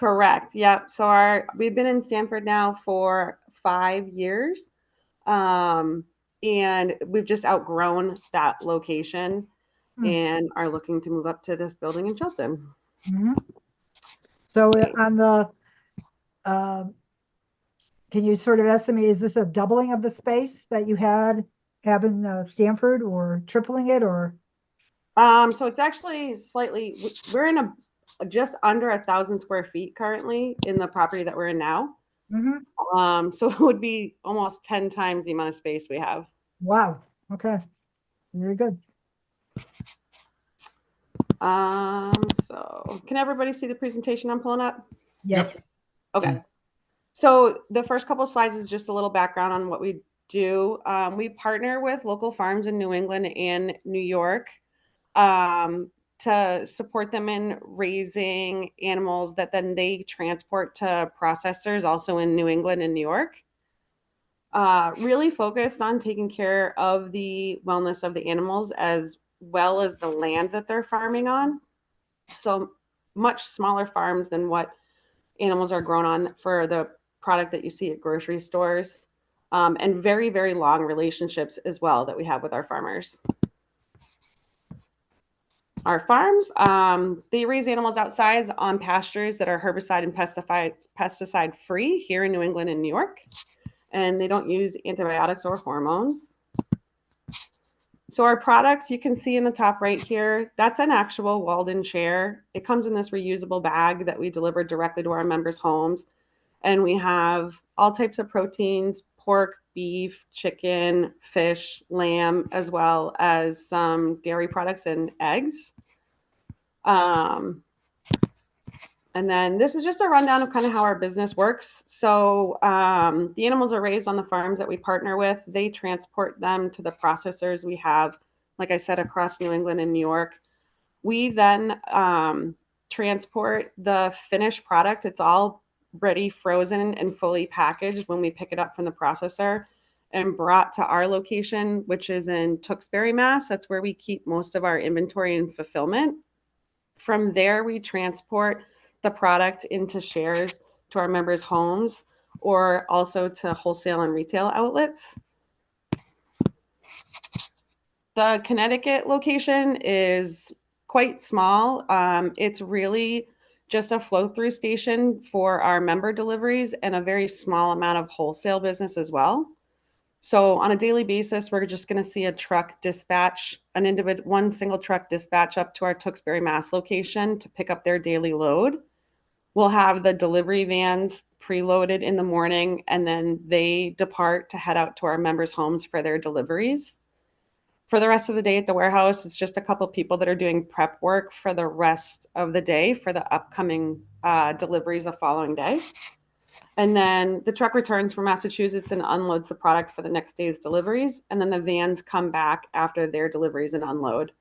Correct. Yep. So we've been in Stanford now for 5 years. Um, and we've just outgrown that location and are looking to move up to this building in Shelton. Mhm. So on the, um, can you sort of estimate, is this a doubling of the space that you have in Stanford, or tripling it, or? So it's actually we're in a just under 1,000 square feet currently in the property that we're in now. Mhm. So it would be almost 10 times the amount of space we have. Wow. Okay. Very good. Um, so can everybody see the presentation I'm pulling up? Yes. Okay. Yes. So the first couple slides is just a little background on what we do. We partner with local farms in New England and New York um, to support them in raising animals that then they transport to processors also in New England and New York. Really focused on taking care of the wellness of the animals as well as the land that they're farming on. So much smaller farms than what animals are grown on for the product that you see at grocery stores, and very, very long relationships as well that we have with our farmers. Our farms, they raise animals outside on pastures that are herbicide and pesticide free here in New England and New York, and they don't use antibiotics or hormones. So our products, you can see in the top right here, that's an actual Walden chair. It comes in this reusable bag that we deliver directly to our members' homes. And we have all types of proteins, pork, beef, chicken, fish, lamb, as well as some dairy products and eggs. Um, and then this is just a rundown of kind of how our business works. So the animals are raised on the farms that we partner with. They transport them to the processors we have, like I said, across New England and New York. We then transport the finished product. It's all ready, frozen, and fully packaged when we pick it up from the processor and brought to our location, which is in Tewksbury, Mass. That's where we keep most of our inventory and fulfillment. From there, we transport the product into shares to our members' homes or also to wholesale and retail outlets. The Connecticut location is quite small. It's really just a flow through station for our member deliveries and a very small amount of wholesale business as well. So on a daily basis, we're just going to see a truck dispatch, one single truck dispatch up to our Tewksbury, Mass location to pick up their daily load. We'll have the delivery vans preloaded in the morning, and then they depart to head out to our members' homes for their deliveries. For the rest of the day at the warehouse, it's just a couple people that are doing prep work for the rest of the day for the upcoming deliveries the following day. And then the truck returns from Massachusetts and unloads the product for the next day's deliveries. And then the vans come back after their deliveries and unload.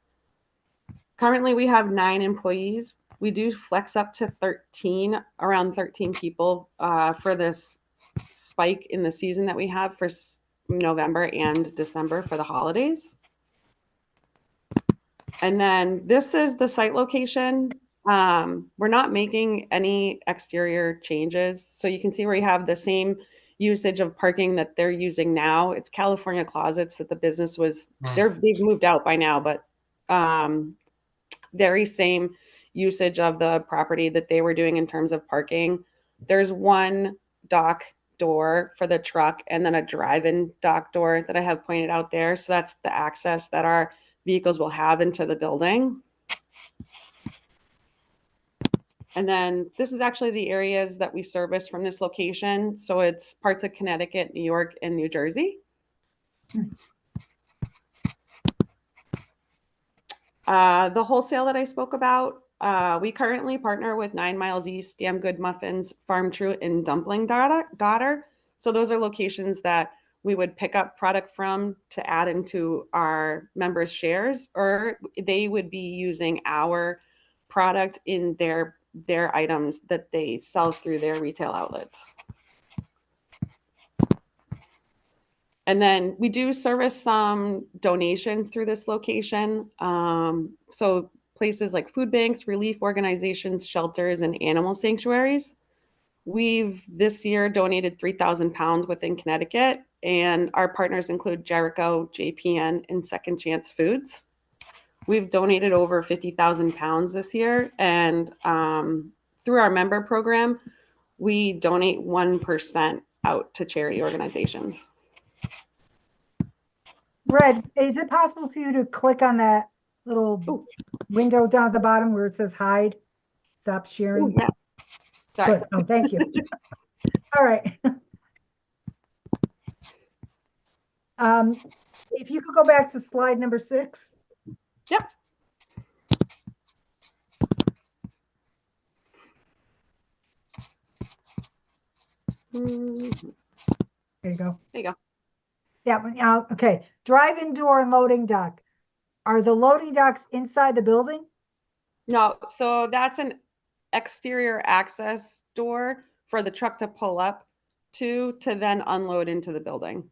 Currently, we have 9 employees. We do flex up to 13, around 13 people for this spike in the season that we have for November and December for the holidays. And then this is the site location. We're not making any exterior changes. So you can see where you have the same usage of parking that they're using now. It's California Closets that the business was, they've moved out by now, but very same usage of the property that they were doing in terms of parking. There's one dock door for the truck and then a drive-in dock door that I have pointed out there. So that's the access that our vehicles will have into the building. And then this is actually the areas that we service from this location. So it's parts of Connecticut, New York, and New Jersey. The wholesale that I spoke about, we currently partner with 9 Miles East, Damn Good Muffins, Farm True, and Dumpling Daughter. So those are locations that we would pick up product from to add into our members' shares, or they would be using our product in their items that they sell through their retail outlets. And then we do service some donations through this location. So places like food banks, relief organizations, shelters, and animal sanctuaries. We've this year donated 3,000 pounds within Connecticut, and our partners include Jericho, JPN, and Second Chance Foods. We've donated over 50,000 pounds this year, and through our member program, we donate 1% out to charity organizations. Red, is it possible for you to click on that little Ooh. window down at the bottom where it says hide? Stop sharing. Ooh, yes. Sorry. Good. Oh, thank you. All right. If you could go back to slide number 6. Yep. There you go. There you go. Yeah. Okay. Drive-in door and loading dock. Are the loading docks inside the building? No, so that's an exterior access door for the truck to pull up to then unload into the building.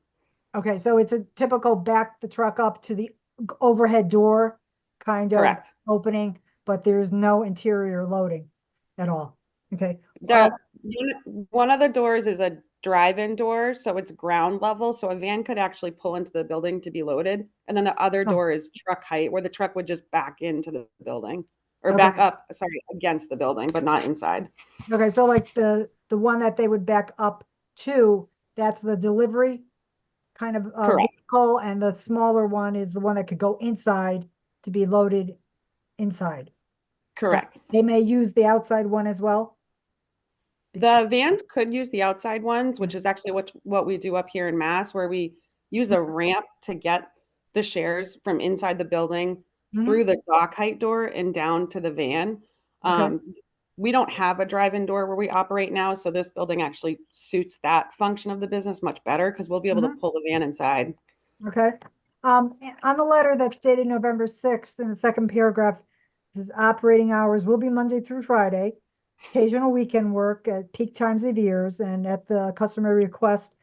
Okay, so it's a typical back the truck up to the overhead door kind of Correct. opening, but there's no interior loading at all. Okay. One of the doors is a drive-in door, so it's ground level, so a van could actually pull into the building to be loaded. And then the other door is truck height, where the truck would just back into the building or back up, sorry, against the building, but not inside. Okay, so like the one that they would back up to, that's the delivery kind of vehicle, and the smaller one is the one that could go inside to be loaded inside. Correct. They may use the outside one as well. The vans could use the outside ones, which is actually what we do up here in Mass, where we use a ramp to get the shares from inside the building through the dock height door and down to the van. We don't have a drive-in door where we operate now, so this building actually suits that function of the business much better because we'll be able to pull the van inside. Okay. On the letter that's dated November 6th, in the second paragraph, this is operating hours will be Monday through Friday, occasional weekend work at peak times of years, and at the customer request.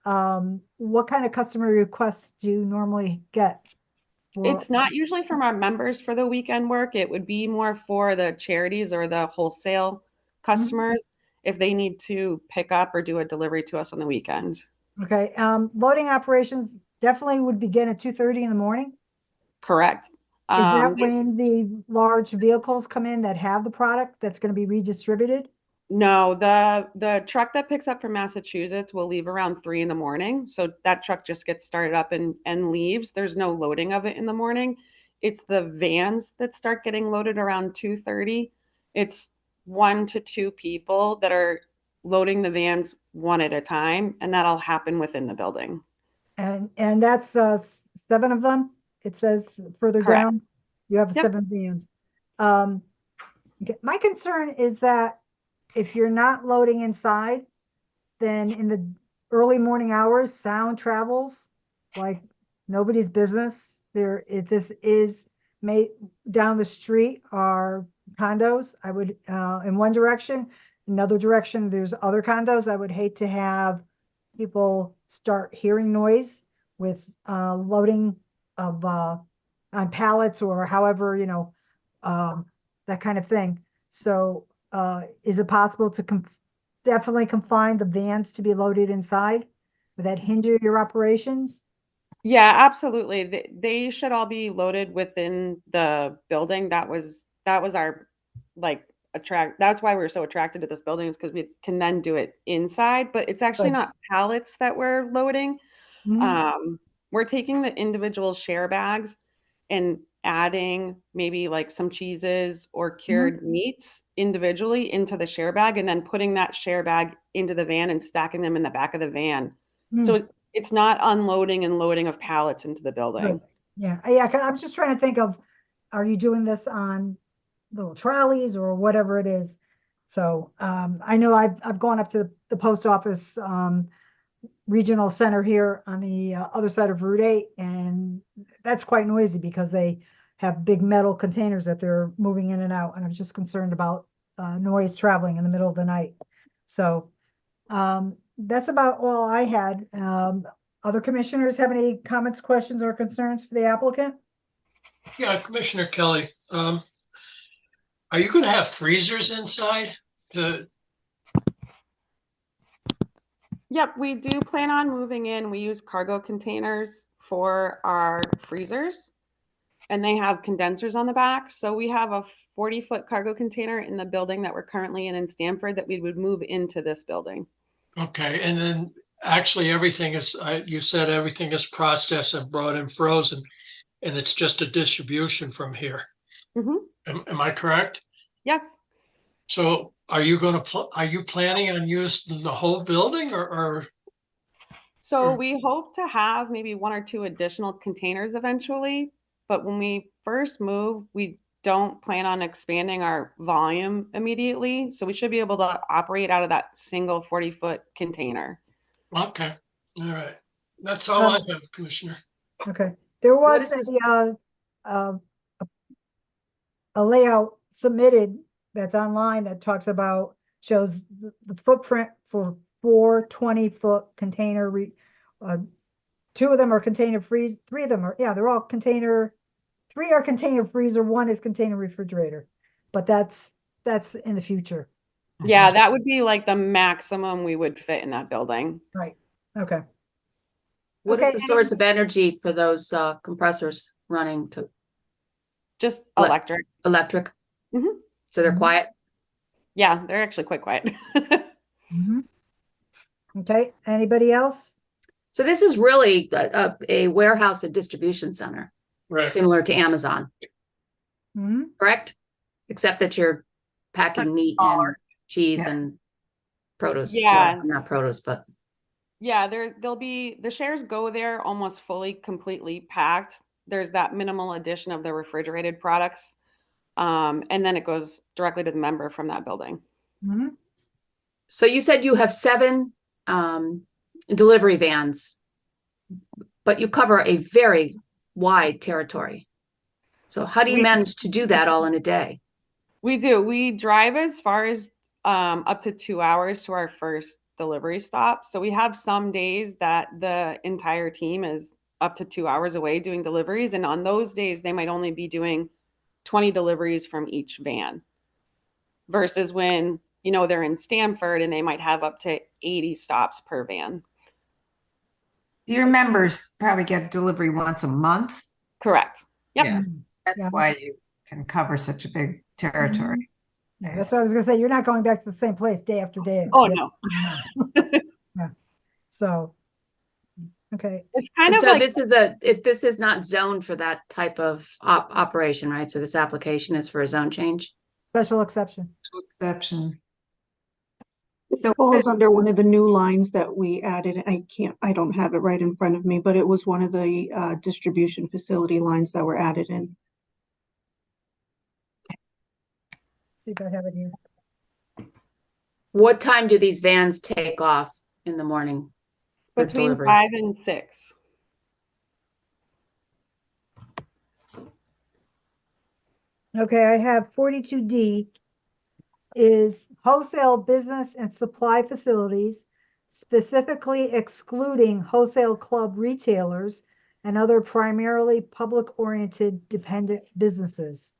What kind of customer requests do you normally get? It's not usually from our members for the weekend work. It would be more for the charities or the wholesale customers if they need to pick up or do a delivery to us on the weekend. Okay. Loading operations definitely would begin at 2:30 in the morning. Correct. Is that when the large vehicles come in that have the product that's going to be redistributed? No, the truck that picks up from Massachusetts will leave around 3 in the morning. So that truck just gets started up and leaves. There's no loading of it in the morning. It's the vans that start getting loaded around 2:30. It's 1 to 2 people that are loading the vans one at a time, and that'll happen within the building. And that's 7 of them. It says further down, you have 7 vans. My concern is that if you're not loading inside, then in the early morning hours, sound travels like nobody's business. If this is made down the street are condos. I would, in one direction, another direction, there's other condos. I would hate to have people start hearing noise with loading of on pallets or however, that kind of thing. So is it possible to definitely confine the vans to be loaded inside? Would that hinder your operations? Yeah, absolutely. They should all be loaded within the building. That was our that's why we were so attracted to this building, is because we can then do it inside, but it's actually not pallets that we're loading. We're taking the individual share bags and adding maybe like some cheeses or cured meats individually into the share bag, and then putting that share bag into the van and stacking them in the back of the van. So it's not unloading and loading of pallets into the building. Yeah. I'm just trying to think of, are you doing this on little trolleys or whatever it is? So I know I've gone up to the post office regional center here on the other side of Route 8, and that's quite noisy because they have big metal containers that they're moving in and out, and I'm just concerned about noise traveling in the middle of the night. So that's about all I had. Other commissioners have any comments, questions, or concerns for the applicant? Yeah, Commissioner Kelly. Are you gonna have freezers inside to, Yep, we do plan on moving in. We use cargo containers for our freezers, and they have condensers on the back. So we have a 40-foot cargo container in the building that we're currently in Stamford that we would move into this building. okay, and then actually everything is, you said everything is processed and brought in frozen, and it's just a distribution from here. Hmm. Am I correct? Yes. So are you are you planning on using the whole building or? So we hope to have maybe one or two additional containers eventually, but when we first move, we don't plan on expanding our volume immediately. So we should be able to operate out of that single 40-foot container. Okay, all right. That's all I Um, have, Commissioner. Okay, there What was is this? uh, a layout submitted that's online that talks about, shows the footprint for 4 20-foot container, uh, 2 of them are container freeze, 3 of them are, yeah, they're all container, 3 are container freezer, 1 is container refrigerator. But that's in the future, Yeah, that would be like the maximum we would fit in that building. right? Okay, What is Okay, the source of energy for those compressors running to Just Ele- electric. electric? Mhm. So they're Mhm. quiet? Yeah, they're actually quite quiet. Mhm. Okay, anybody else? So this is really a warehouse and distribution center, Right. similar to Amazon, Mhm. correct? Except that you're packing meat and cheese Yeah. and produce. Yeah. Well, not produce, but Yeah, they'll be the shares go there almost fully completely packed. There's that minimal addition of the refrigerated products. And then it goes directly to the member from that building. Mhm. so you said you have 7 delivery vans, but you cover a very wide territory. So how do you We manage to do that all in a day? we do. We drive as far as up to 2 hours to our first delivery stop. So we have some days that the entire team is up to 2 hours away doing deliveries. And on those days, they might only be doing 20 deliveries from each van versus when, they're in Stamford and they might have up to 80 stops per van. Your members probably get delivery once a month. Correct. Yep. Yeah, that's Yeah. why you can cover such a big territory. Yeah, that's what I was gonna say. You're not going back to the same place day after day. Oh, Yeah. no. Yeah. So, okay, It's kind And of so like, this is not zoned for that type of operation, right? So this application is for a zone change. special exception. Exception. So it falls under one of the new lines that we added. I don't have it right in front of me, but it was one of the distribution facility lines that were added in. See if I have it here. What time do these vans take off in the morning for between deliveries? 5 and 6. Okay, I have 42D is wholesale business and supply facilities, specifically excluding wholesale club retailers and other primarily public-oriented dependent businesses.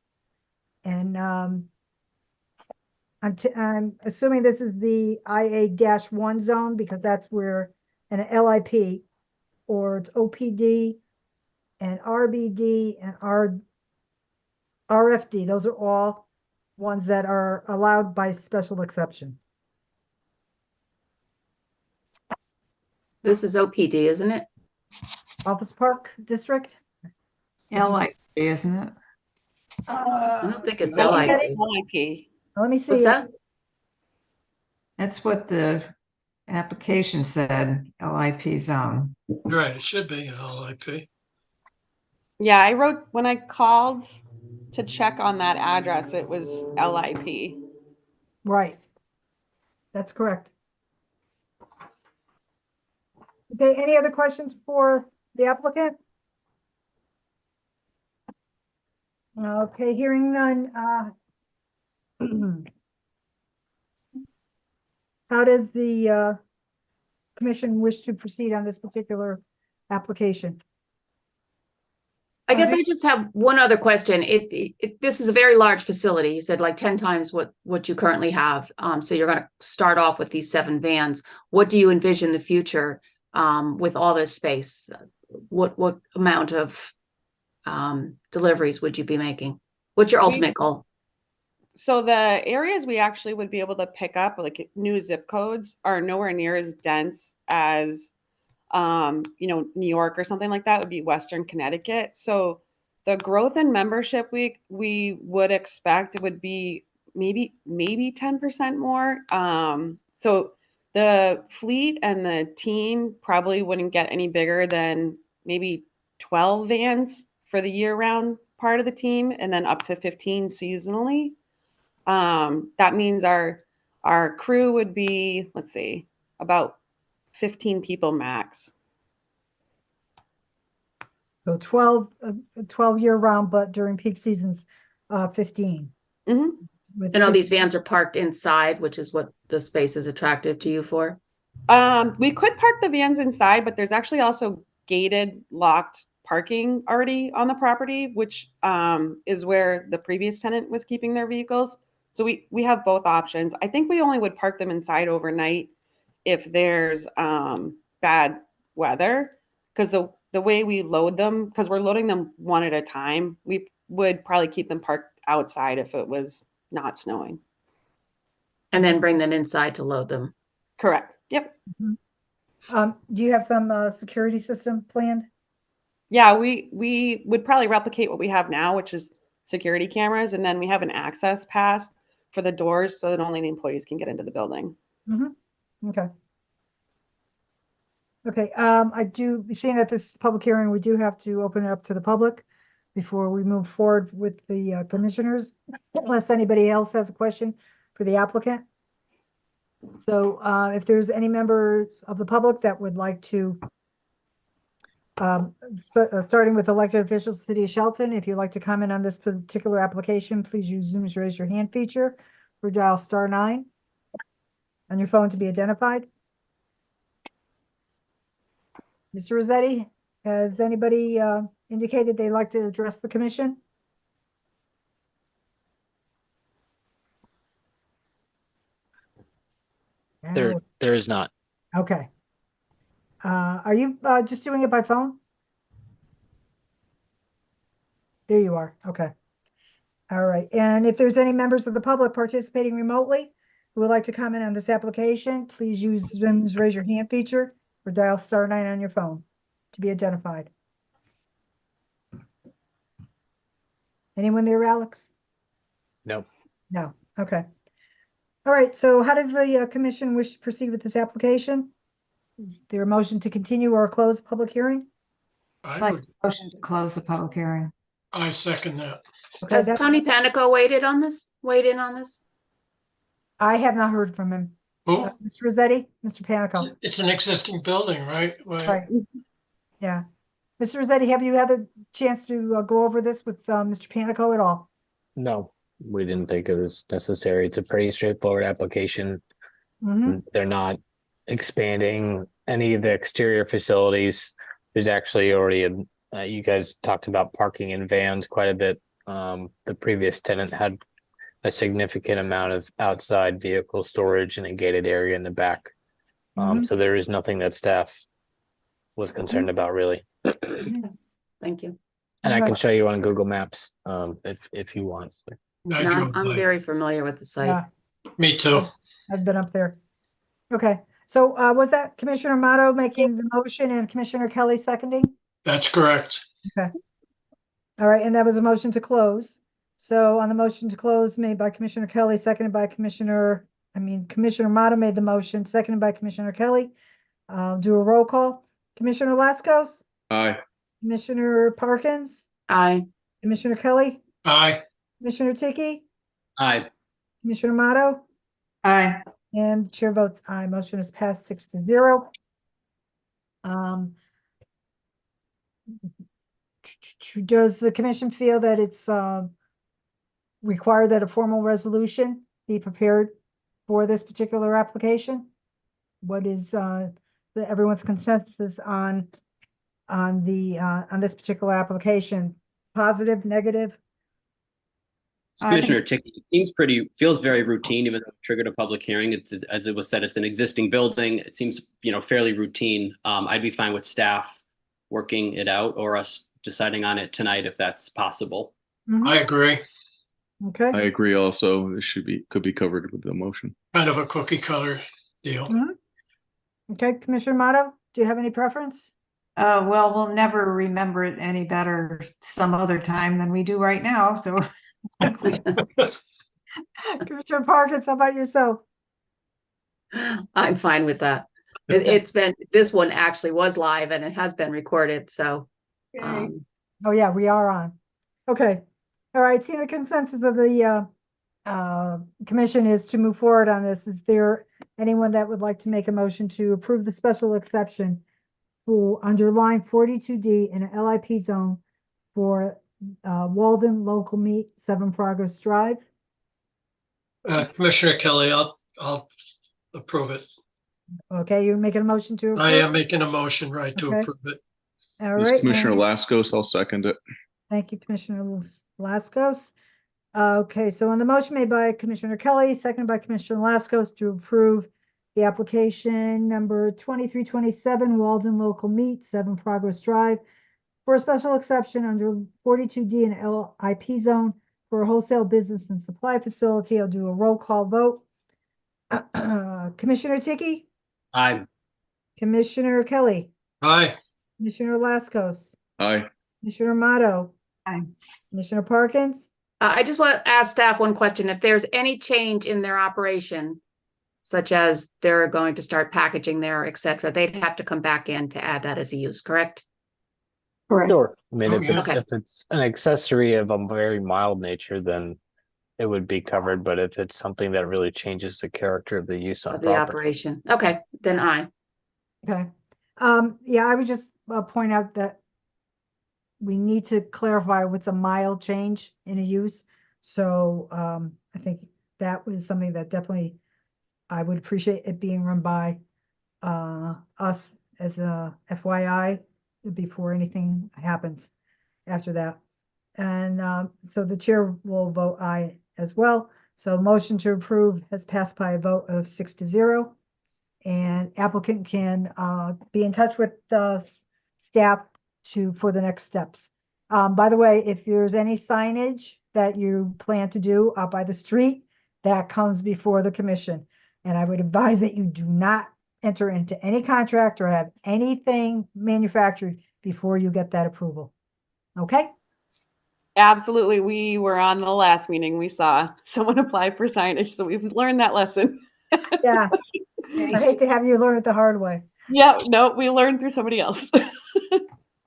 And I'm assuming this is the IA-1 zone because that's where an LIP or it's OPD and RBD and RFD. Those are all ones that are allowed by special exception. This is OPD, isn't it? Office Park District. LIP, isn't it? I don't think it's No, LIP. LIP. Let me see. What's that? That's what the application said, LIP zone. Right, it should be an LIP. Yeah, I wrote when I called to check on that address, it was LIP. Right. That's correct. Okay, any other questions for the applicant? Okay, hearing none. How does the commission wish to proceed on this particular application? I guess I just have one other question. This is a very large facility. You said like 10 times what you currently have. So you're going to start off with these 7 vans. What do you envision the future with all this space? What amount of deliveries would you be making? What's your ultimate goal? So the areas we actually would be able to pick up, like new zip codes, are nowhere near as dense as New York or something like that. Would be Western Connecticut. So the growth in membership we would expect would be maybe 10% more. So the fleet and the team probably wouldn't get any bigger than maybe 12 vans for the year-round part of the team, and then up to 15 seasonally. That means our crew would be, let's see, about 15 people max. So 12 year round, but during peak seasons, 15. Mhm. With And all 15 these vans are parked inside, which is what the space is attractive to you for. We could park the vans inside, but there's actually also gated, locked parking already on the property, which is where the previous tenant was keeping their vehicles. So we have both options. I think we only would park them inside overnight if there's bad weather, because the way we load them, because we're loading them one at a time, we would probably keep them parked outside if it was not snowing. And then bring them inside to load them. Correct. Yep. Do you have some security system planned? Yeah, we would probably replicate what we have now, which is security cameras, and then we have an access pass for the doors so that only the employees can get into the building. Okay. Okay, I do, seeing that this is public hearing, we do have to open it up to the public before we move forward with the commissioners, unless anybody else has a question for the applicant. So if there's any members of the public that would like to, starting with elected officials, City of Shelton, if you'd like to comment on this particular application, please use Zoom's raise your hand feature or dial *9 on your phone to be identified. Mr. Rossetti, has anybody indicated they'd like to address the commission? There is not. Okay. Are you just doing it by phone? There you are. Okay. All right. And if there's any members of the public participating remotely who would like to comment on this application, please use Zoom's raise your hand feature or dial *9 on your phone to be identified. Anyone there, Alex? No. No. Okay. All right. So how does the commission wish to proceed with this application? Is there a motion to continue or close the public hearing? Motion to close the public hearing. I second that. Okay, Has Tony Panico weighed in on this? I have not heard from him. Oh, Mr. Rossetti, Mr. Panico. it's an existing building, right? Right. Yeah. Mr. Rossetti, have you had a chance to go over this with Mr. Panico at all? No, we didn't think it was necessary. It's a pretty straightforward application. Mhm. They're not expanding any of the exterior facilities. There's actually already you guys talked about parking in vans quite a bit. The previous tenant had a significant amount of outside vehicle storage in a gated area in the back. So there is nothing that staff was concerned about, really. Thank you. And I can show you on Google Maps if you want. No, I'm very familiar with the site. Yeah, Me too. I've been up there. Okay. So was that Commissioner Motto making the motion and Commissioner Kelly seconding? That's correct. Okay. All right. And that was a motion to close. So on the motion to close made by Commissioner Kelly, seconded by Commissioner Motto made the motion, seconded by Commissioner Kelly. I'll do a roll call. Commissioner Laskos? Aye. Commissioner Parkins? Aye. Commissioner Kelly? Aye. Commissioner Tiki? Aye. Commissioner Motto? Aye. And the chair votes aye. Motion is passed 6-0. Does the commission feel that it's required that a formal resolution be prepared for this particular application? What is everyone's consensus on on on this particular application? Positive, negative? Commissioner Ticky, it feels very routine, even though it triggered a public hearing. It's, as it was said, it's an existing building. It seems, fairly routine. I'd be fine with staff working it out or us deciding on it tonight if that's possible. Mhm. I agree. Okay. I agree also. This could be covered with the motion. Kind of a cookie cutter deal. Mhm. Okay, Commissioner Motto, do you have any preference? Well, we'll never remember it any better some other time than we do right now, so I think we Commissioner Parkins, how about yourself? I'm fine with that. This one actually was live and it has been recorded, so. Oh, yeah, we are on. Okay. All right, seeing the consensus of the commission is to move forward on this. Is there anyone that would like to make a motion to approve the special exception for under line 42D in an LIP zone for Walden Local Meat, 7 Progress Drive? Commissioner Kelly, I'll approve it. Okay, you're making a motion to approve? I am making a motion, right, to Okay. approve it. All This is right. Commissioner and- Laskos. I'll second it. Thank you, Commissioner Laskos. Okay, so on the motion made by Commissioner Kelly, seconded by Commissioner Laskos to approve the application number 2327 Walden Local Meat, 7 Progress Drive, for a special exception under 42D and LIP zone for a wholesale business and supply facility. I'll do a roll call vote. Commissioner Ticky, I Commissioner Kelly, Aye. Commissioner Laskos, Aye. Commissioner Amato, Aye. Commissioner Parkins. I just want to ask staff one question. If there's any change in their operation, such as they're going to start packaging there, et cetera, they'd have to come back in to add that as a use, correct? Correct. Sure. I mean, Oh, yeah. Okay. if it's an accessory of a very mild nature, then it would be covered. But if it's something that really changes the character of the use on Of the property, operation. Okay, then aye. Okay. Yeah, I would just point out that we need to clarify what's a mild change in a use. So I think that was something that definitely I would appreciate it being run by us as a FYI before anything happens after that. And so the chair will vote aye as well. So motion to approve has passed by a vote of 6-0. And applicant can be in touch with the staff for the next steps. By the way, if there's any signage that you plan to do out by the street, that comes before the commission. And I would advise that you do not enter into any contract or have anything manufactured before you get that approval. Okay? Absolutely. We were on the last meeting. We saw someone apply for signage, so we've learned that lesson. Yeah. I hate to have you learn it the hard way. Yeah, no, we learned through somebody else.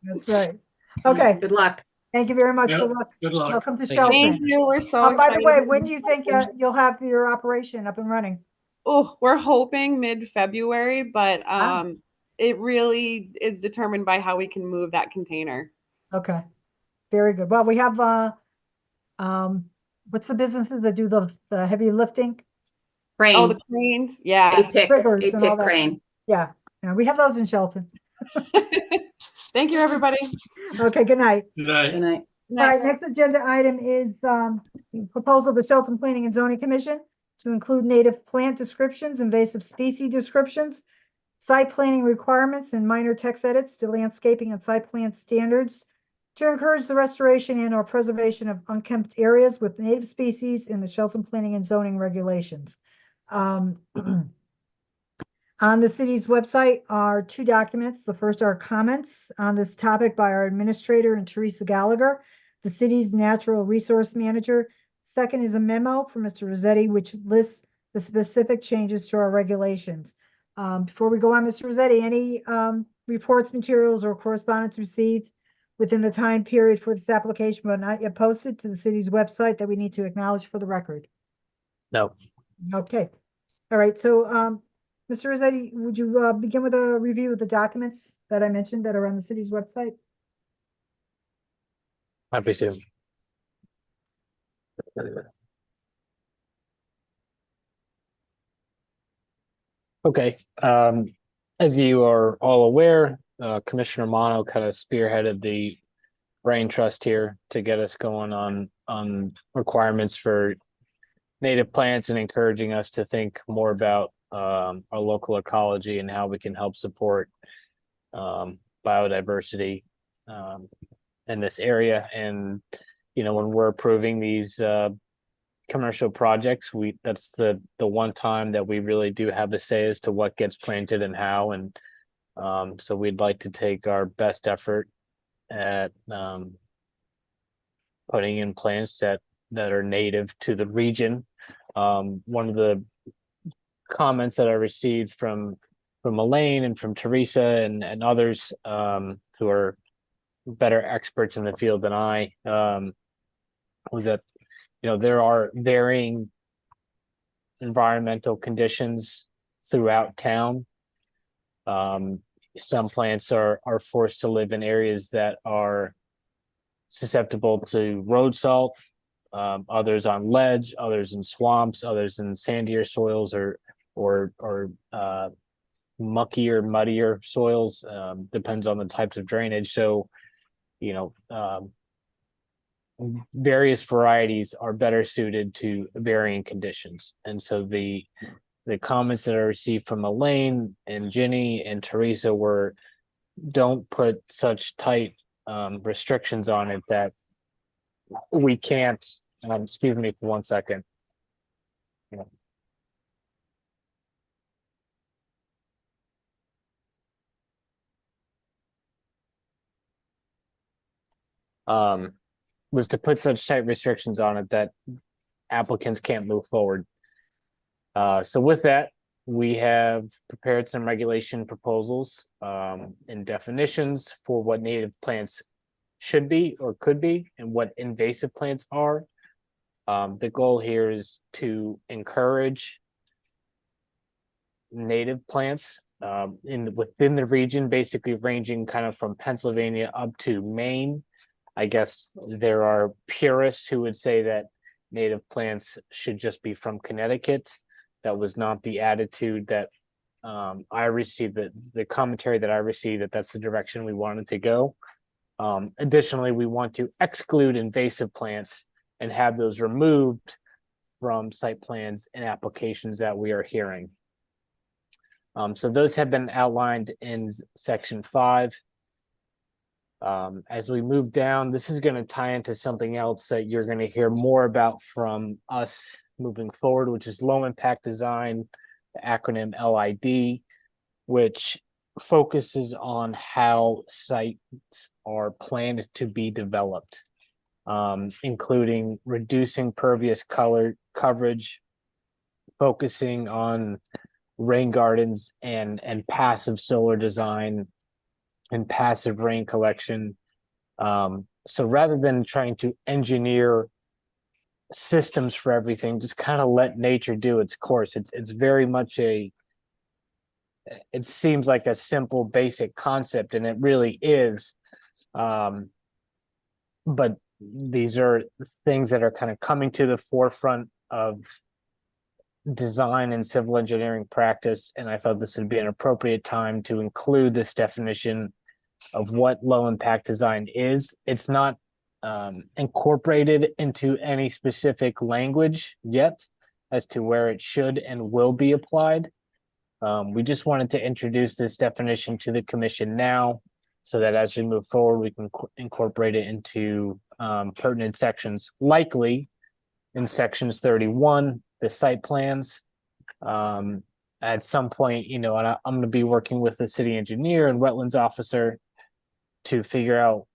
That's right. Okay. Good luck. Thank you very much. Yep. Good luck. Good luck. Welcome to Thank you. Thank Shelton. you. We're so By the excited. way, when do you think you'll have your operation up and running? Oh, we're hoping mid-February, but Wow. it really is determined by how we can move that container. Okay. Very good. Well, we have what's the businesses that do the heavy lifting? Crane. Oh, the cranes. Yeah. Triggers and all A-pick that. crane. Yeah. We have those in Shelton. Thank you, everybody. Okay, good night. Good night. Good night. All right, next agenda item is proposal of the Shelton Planning and Zoning Commission to include native plant descriptions, invasive species descriptions, site planning requirements, and minor text edits to landscaping and site plan standards to encourage the restoration and or preservation of unkempt areas with native species in the Shelton Planning and Zoning regulations. On the city's website are 2 documents. The first are comments on this topic by our administrator and Teresa Gallagher, the city's natural resource manager. Second is a memo from Mr. Rossetti, which lists the specific changes to our regulations. Before we go on, Mr. Rossetti, any reports, materials, or correspondence received within the time period for this application but not yet posted to the city's website that we need to acknowledge for the record? no. Okay. All right. So, Mr. Rossetti, would you begin with a review of the documents that I mentioned that are on the city's website? Happy to. Okay. As you are all aware, Commissioner Mono kind of spearheaded the brain trust here to get us going on requirements for native plants and encouraging us to think more about our local ecology and how we can help support biodiversity in this area. And when we're approving these commercial projects, that's the one time that we really do have a say as to what gets planted and how. And so we'd like to take our best effort at putting in plants that are native to the region. One of the comments that I received from Elaine and from Teresa and others who are better experts in the field than I was that there are varying environmental conditions throughout town. Some plants are forced to live in areas that are susceptible to road salt, others on ledge, others in swamps, others in sandier soils or muckier, muddier soils. Depends on the types of drainage. So, various varieties are better suited to varying conditions. And so the comments that I received from Elaine and Ginny and Teresa were, don't put such tight restrictions on it that we can't, excuse me for 1 second. Was to put such tight restrictions on it that applicants can't move forward. So with that, we have prepared some regulation proposals and definitions for what native plants should be or could be and what invasive plants are. The goal here is to encourage native plants within the region, basically ranging kind of from Pennsylvania up to Maine. I guess there are purists who would say that native plants should just be from Connecticut. That was not the attitude that I received, the commentary that I received, that's the direction we wanted to go. Additionally, we want to exclude invasive plants and have those removed from site plans and applications that we are hearing. So those have been outlined in section 5. As we move down, this is going to tie into something else that you're going to hear more about from us moving forward, which is low impact design, the acronym LID, which focuses on how sites are planned to be developed, including reducing pervious color coverage, focusing on rain gardens and passive solar design and passive rain collection. So rather than trying to engineer systems for everything, just kind of let nature do its course. It's very much it seems like a simple basic concept, and it really is. But these are things that are kind of coming to the forefront of design and civil engineering practice, and I thought this would be an appropriate time to include this definition of what low impact design is. It's not incorporated into any specific language yet as to where it should and will be applied. We just wanted to introduce this definition to the commission now so that as we move forward, we can incorporate it into pertinent sections, likely in sections 31, the site plans. At some point, and I'm going to be working with the city engineer and wetlands officer to figure out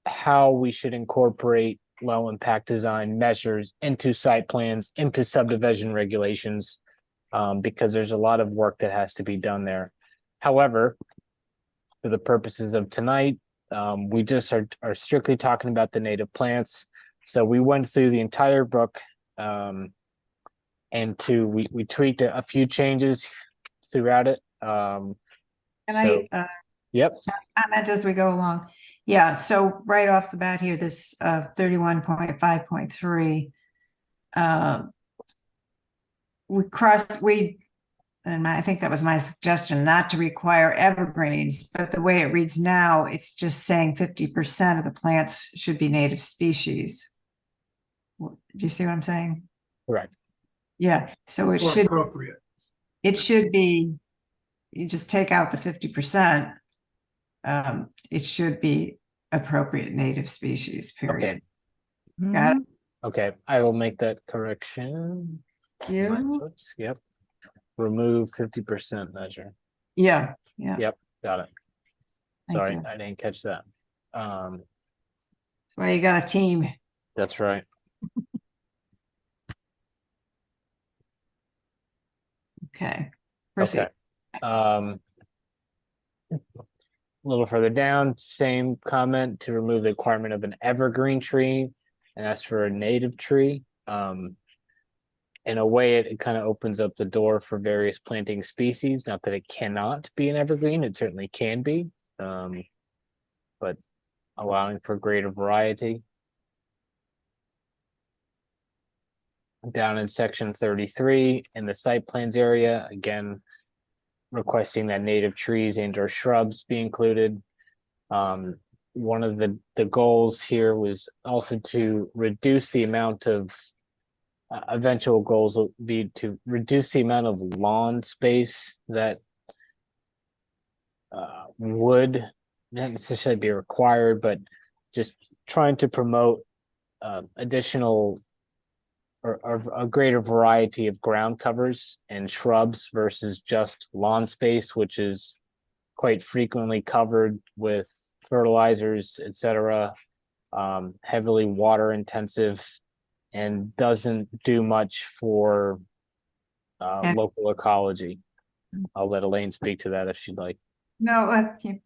how we should incorporate low impact design measures into site plans, into subdivision regulations, because there's a lot of work that has to be done there. However, for the purposes of tonight, we just are strictly talking about the native plants. So we went through the entire book, and we tweaked a few changes throughout it. Yep. Comment as we go along. Yeah, so right off the bat here, this 31.5.3, we and I think that was my suggestion, not to require evergreens, but the way it reads now, it's just saying 50% of the plants should be native species. Do you see what I'm saying? Correct. Yeah, so Or appropriate. it should be, you just take out the 50%. It should be appropriate native species, period. Got it? Okay, I will make that correction. Thank My you. notes, yep. Remove 50% measure. Yeah. Yep, got it. Thank Sorry, you. I didn't catch that. That's why you got a team. That's right. Okay. Proceed. Okay. A little further down, same comment to remove the requirement of an evergreen tree and ask for a native tree. In a way, it kind of opens up the door for various planting species. Not that it cannot be an evergreen, it certainly can be, but allowing for greater variety. Down in section 33, in the site plans area, again, requesting that native trees and or shrubs be included. One of the goals here was also to reduce the amount of eventual goals will be to reduce the amount of lawn space that would not necessarily be required, but just trying to promote additional or a greater variety of ground covers and shrubs versus just lawn space, which is quite frequently covered with fertilizers, etc., heavily water intensive, and doesn't do much for local ecology. I'll let Elaine speak to that if she'd like. No, you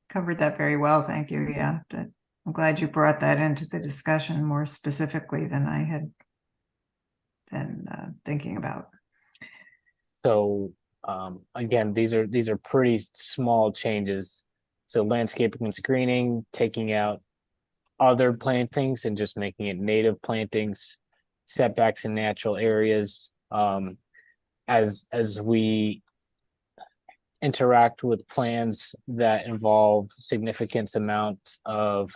covered that very well. Thank you. Yeah. But I'm glad you brought that into the discussion more specifically than I had been thinking about. So again, these are pretty small changes. So landscaping and screening, taking out other plantings and just making it native plantings, setbacks in natural areas. As we interact with plans that involve significant amounts of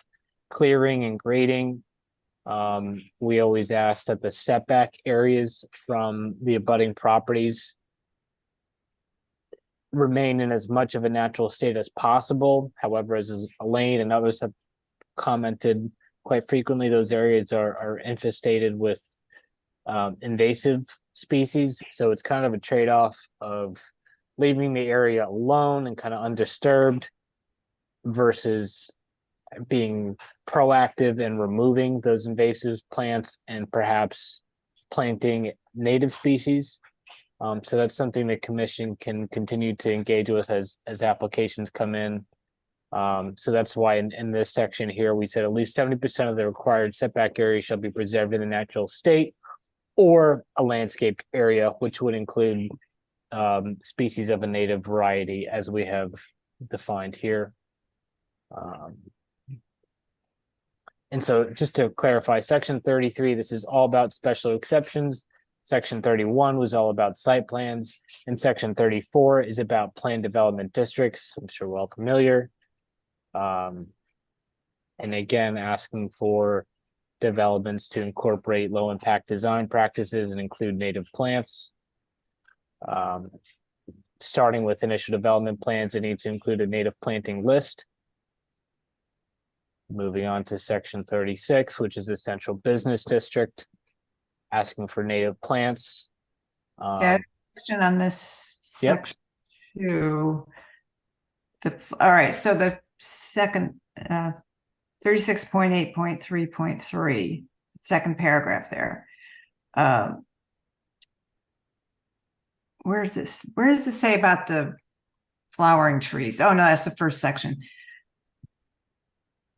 clearing and grading, we always ask that the setback areas from the abutting properties remain in as much of a natural state as possible. However, as Elaine and others have commented quite frequently, those areas are infestated with invasive species. So it's kind of a trade-off of leaving the area alone and kind of undisturbed versus being proactive in removing those invasive plants and perhaps planting native species. So that's something the commission can continue to engage with as applications come in. So that's why in this section here, we said at least 70% of the required setback area shall be preserved in the natural state or a landscaped area, which would include species of a native variety as we have defined here. And so just to clarify, section 33, this is all about special exceptions. Section 31 was all about site plans, and section 34 is about plan development districts. I'm sure we're all familiar. And again, asking for developments to incorporate low impact design practices and include native plants. Starting with initial development plans, it needs to include a native planting list. Moving on to section 36, which is the central business district, asking for native plants. Yeah, question on this Yep. section two. All right, so the second 36.8.3.3, second paragraph there. Where does this say about the flowering trees? Oh no, that's the first section.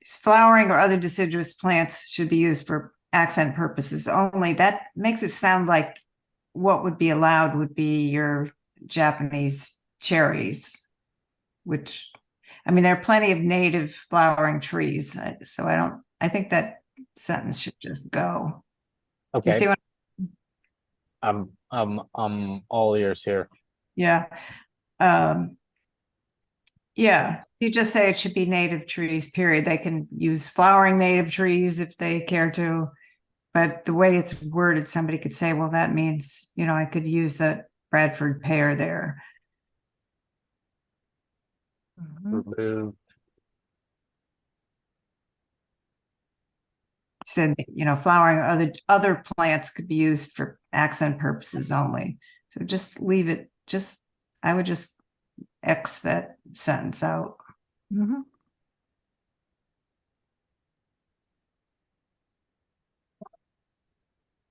Flowering or other deciduous plants should be used for accent purposes only. That makes it sound like what would be allowed would be your Japanese cherries, which, I mean, there are plenty of native flowering trees. So I think that sentence should just go. Okay. You see what? I'm all ears here. Yeah. Yeah, you just say it should be native trees, period. They can use flowering native trees if they care to. But the way it's worded, somebody could say, well, that means, I could use that Bradford pear there. Mhm. Remove. Said, flowering other plants could be used for accent purposes only. So just leave it, I would just X that sentence out. Mhm.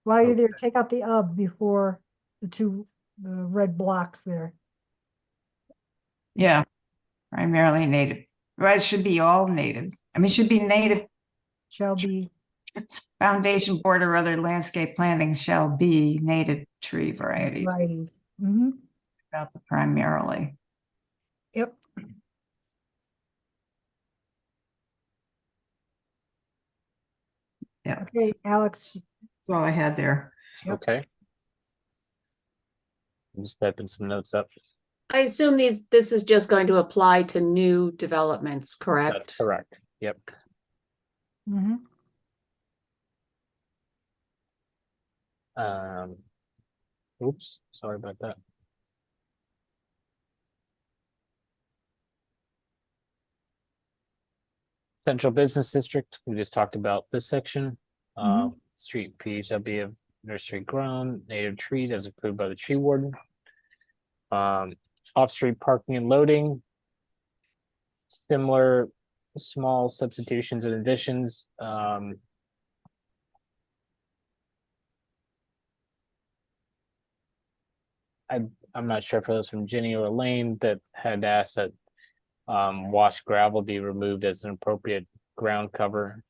While you're there, take out the before the red blocks there. Yeah, primarily native. Right, it should be all native. I mean, it should be native. Shall be. Foundation board or other landscape planting shall be native tree varieties. Mm-hmm. About the primarily. Yep. Yeah. Okay, Alex. That's all I had there. Yep. Okay. I'm just typing some notes up. I assume this is just going to apply to new developments, correct? That's correct. Yep. Mm-hmm. Oops, sorry about that. Central Business District, we just talked about this section. Street P shall be of nursery grown native trees as approved by the tree warden. Off-street parking and loading. Similar small substitutions and additions. I'm not sure if it was from Ginny or Elaine that had asked that washed gravel be removed as an appropriate ground cover.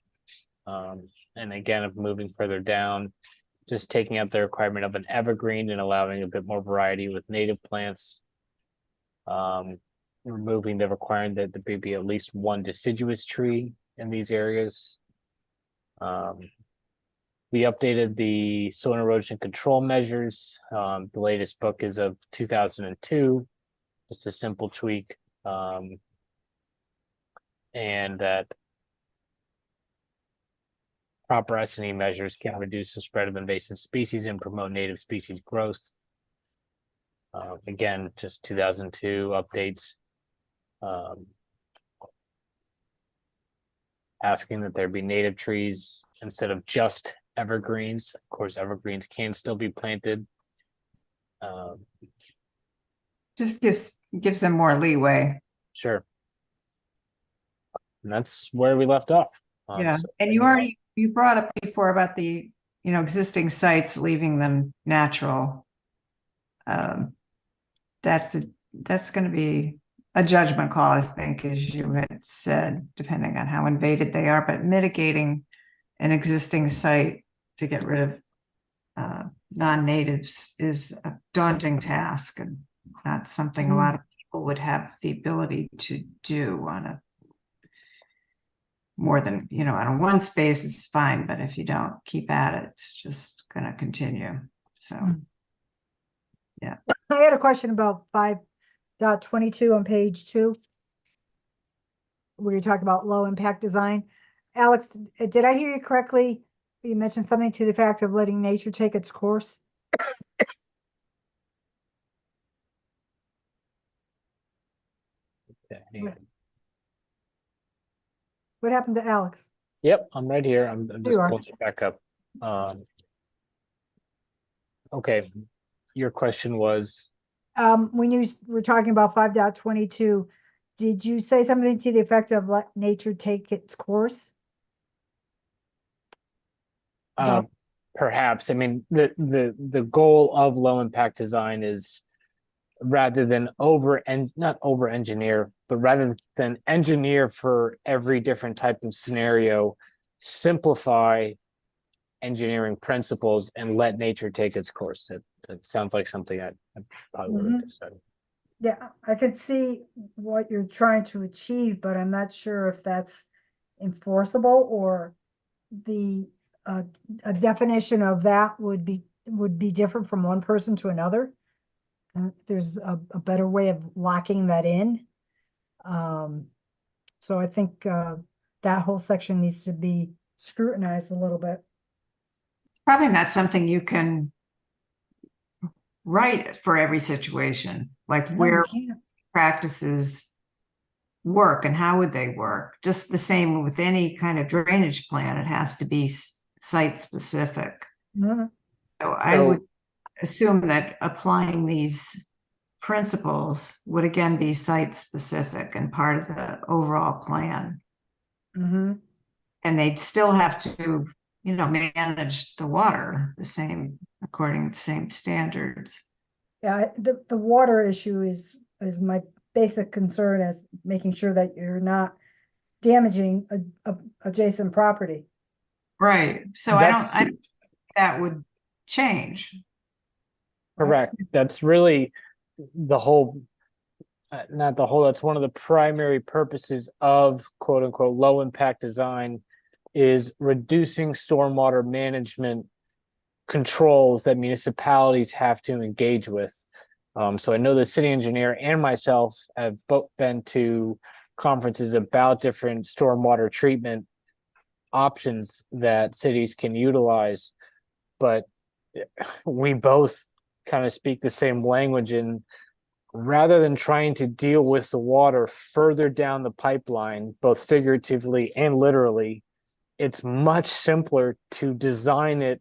And again, if moving further down, just taking out the requirement of an evergreen and allowing a bit more variety with native plants. Removing the requirement that there be at least one deciduous tree in these areas. We updated the soil erosion control measures. The latest book is of 2002, just a simple tweak. And that proper S&E measures can reduce the spread of invasive species and promote native species growth. Again, just 2002 updates. Asking that there be native trees instead of just evergreens. Of course, evergreens can still be planted. Just gives them more leeway. Sure. And that's where we left off. Yeah, So and you brought up before about the existing sites, leaving them natural. That's going to be a judgment call, I think, as you had said, depending on how invaded they are. But mitigating an existing site to get rid of non-natives is a daunting task, and not something a lot of people would have the ability to do on a more than, on one space, it's fine, but if you don't keep at it, it's just going to continue. So, yeah. I had a question about 5.22 on page 2, where you talk about low impact design. Alex, did I hear you correctly? You mentioned something to the effect of letting nature take its course. okay. What happened to Alex? Yep, I'm right here. I'm just You are. pulling it back up. Okay, your question was When you were talking about 5.22, did you say something to the effect of let nature take its course? perhaps. I mean, the goal of low impact design is rather than not over engineer, but rather than engineer for every different type of scenario, simplify engineering principles and let nature take its course. That sounds like something I probably would have said. Yeah, I could see what you're trying to achieve, but I'm not sure if that's enforceable, or the a definition of that would be different from one person to another. there's a better way of locking that in. So I think that whole section needs to be scrutinized a little bit. Probably not something you can write for every situation, like No, where you can't. practices work and how would they work. Just the same with any kind of drainage plan, it has to be site specific. No. So I would assume that applying these principles would again be site specific and part of the overall plan. Mhm. And they'd still have to, manage the water the same, according to the same standards. Yeah, the water issue is my basic concern, as making sure that you're not damaging a adjacent property. Right. So I don't think that would change. Correct. That's really the whole, not the whole, that's one of the primary purposes of quote unquote low impact design, is reducing stormwater management controls that municipalities have to engage with. So I know the city engineer and myself have both been to conferences about different stormwater treatment options that cities can utilize, but we both kind of speak the same language, and rather than trying to deal with the water further down the pipeline, both figuratively and literally, it's much simpler to design it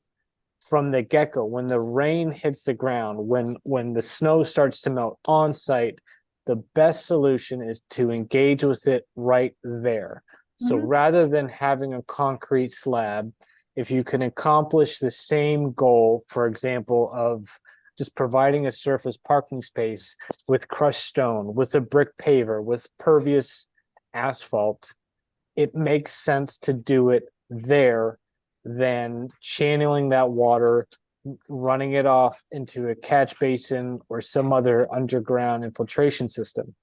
from the get-go. When the rain hits the ground, when the snow starts to melt on site, the best solution is to engage with it right there. So rather than having a concrete slab, if you can accomplish the same goal, for example, of just providing a surface parking space with crushed stone, with a brick paver, with pervious asphalt, it makes sense to do it there than channeling that water, running it off into a catch basin or some other underground infiltration system.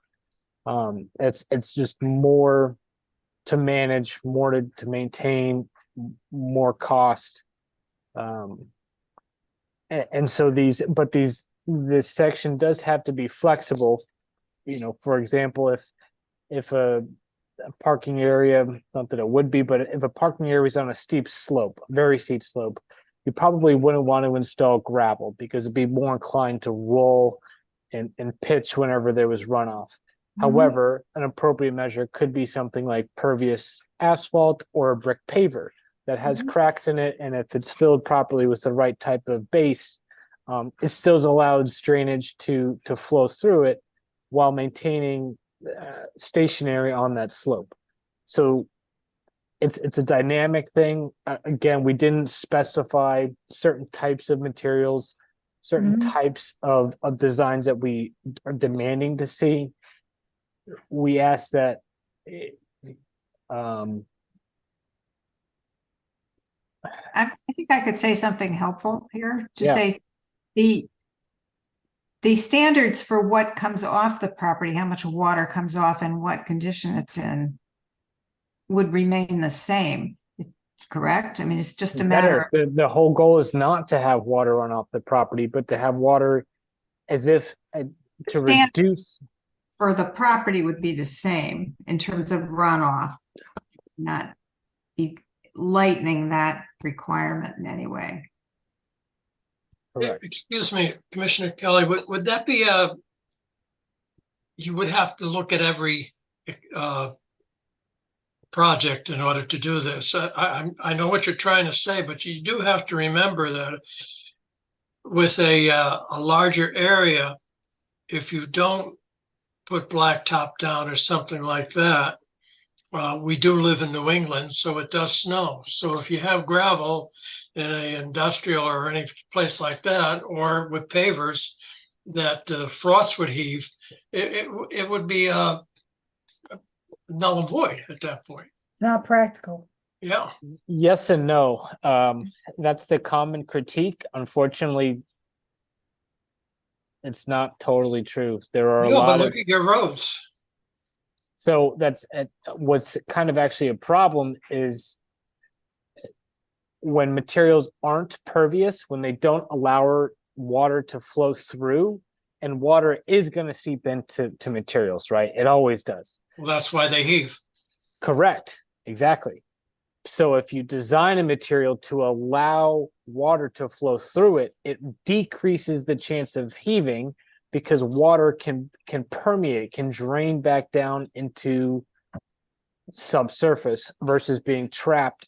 It's just more to manage, more to maintain, more cost. And so this section does have to be flexible. For example, if a parking area, not that it would be, but if a parking area is on a steep slope, very steep slope, you probably wouldn't want to install gravel because it'd be more inclined to roll and pitch whenever there was runoff. However, an appropriate measure could be something like pervious asphalt or a brick paver that has cracks in it, and if it's filled properly with the right type of base, it still allows drainage to flow through it while maintaining stationary on that slope. So it's a dynamic thing. Again, we didn't specify certain types of materials, certain types of designs that we are demanding to see. We ask that I think I could say something helpful here. Just Yeah. say the standards for what comes off the property, how much water comes off and what condition it's in, would remain the same, correct? I mean, it's just a matter of the whole goal is not to have water run off the property, but to have water as if to reduce. For the property would be the same in terms of runoff, not be lightening that requirement in any way. Correct. Excuse me, Commissioner Kelly, would that be you would have to look at every project in order to do this. I know what you're trying to say, but you do have to remember that with a larger area, if you don't put blacktop down or something like that, we do live in New England, so it does snow. So if you have gravel in an industrial or any place like that, or with pavers that frost would heave, it would be null and void at that point. Not practical. Yeah. Yes and no. That's the common critique. Unfortunately, it's not totally true. There are a lot but of look at your roads. So that's what's kind of actually a problem is when materials aren't pervious, when they don't allow water to flow through, and water is going to seep into materials, right? It always does. Well, that's why they heave. Correct. Exactly. So if you design a material to allow water to flow through it, it decreases the chance of heaving because water can permeate, can drain back down into subsurface versus being trapped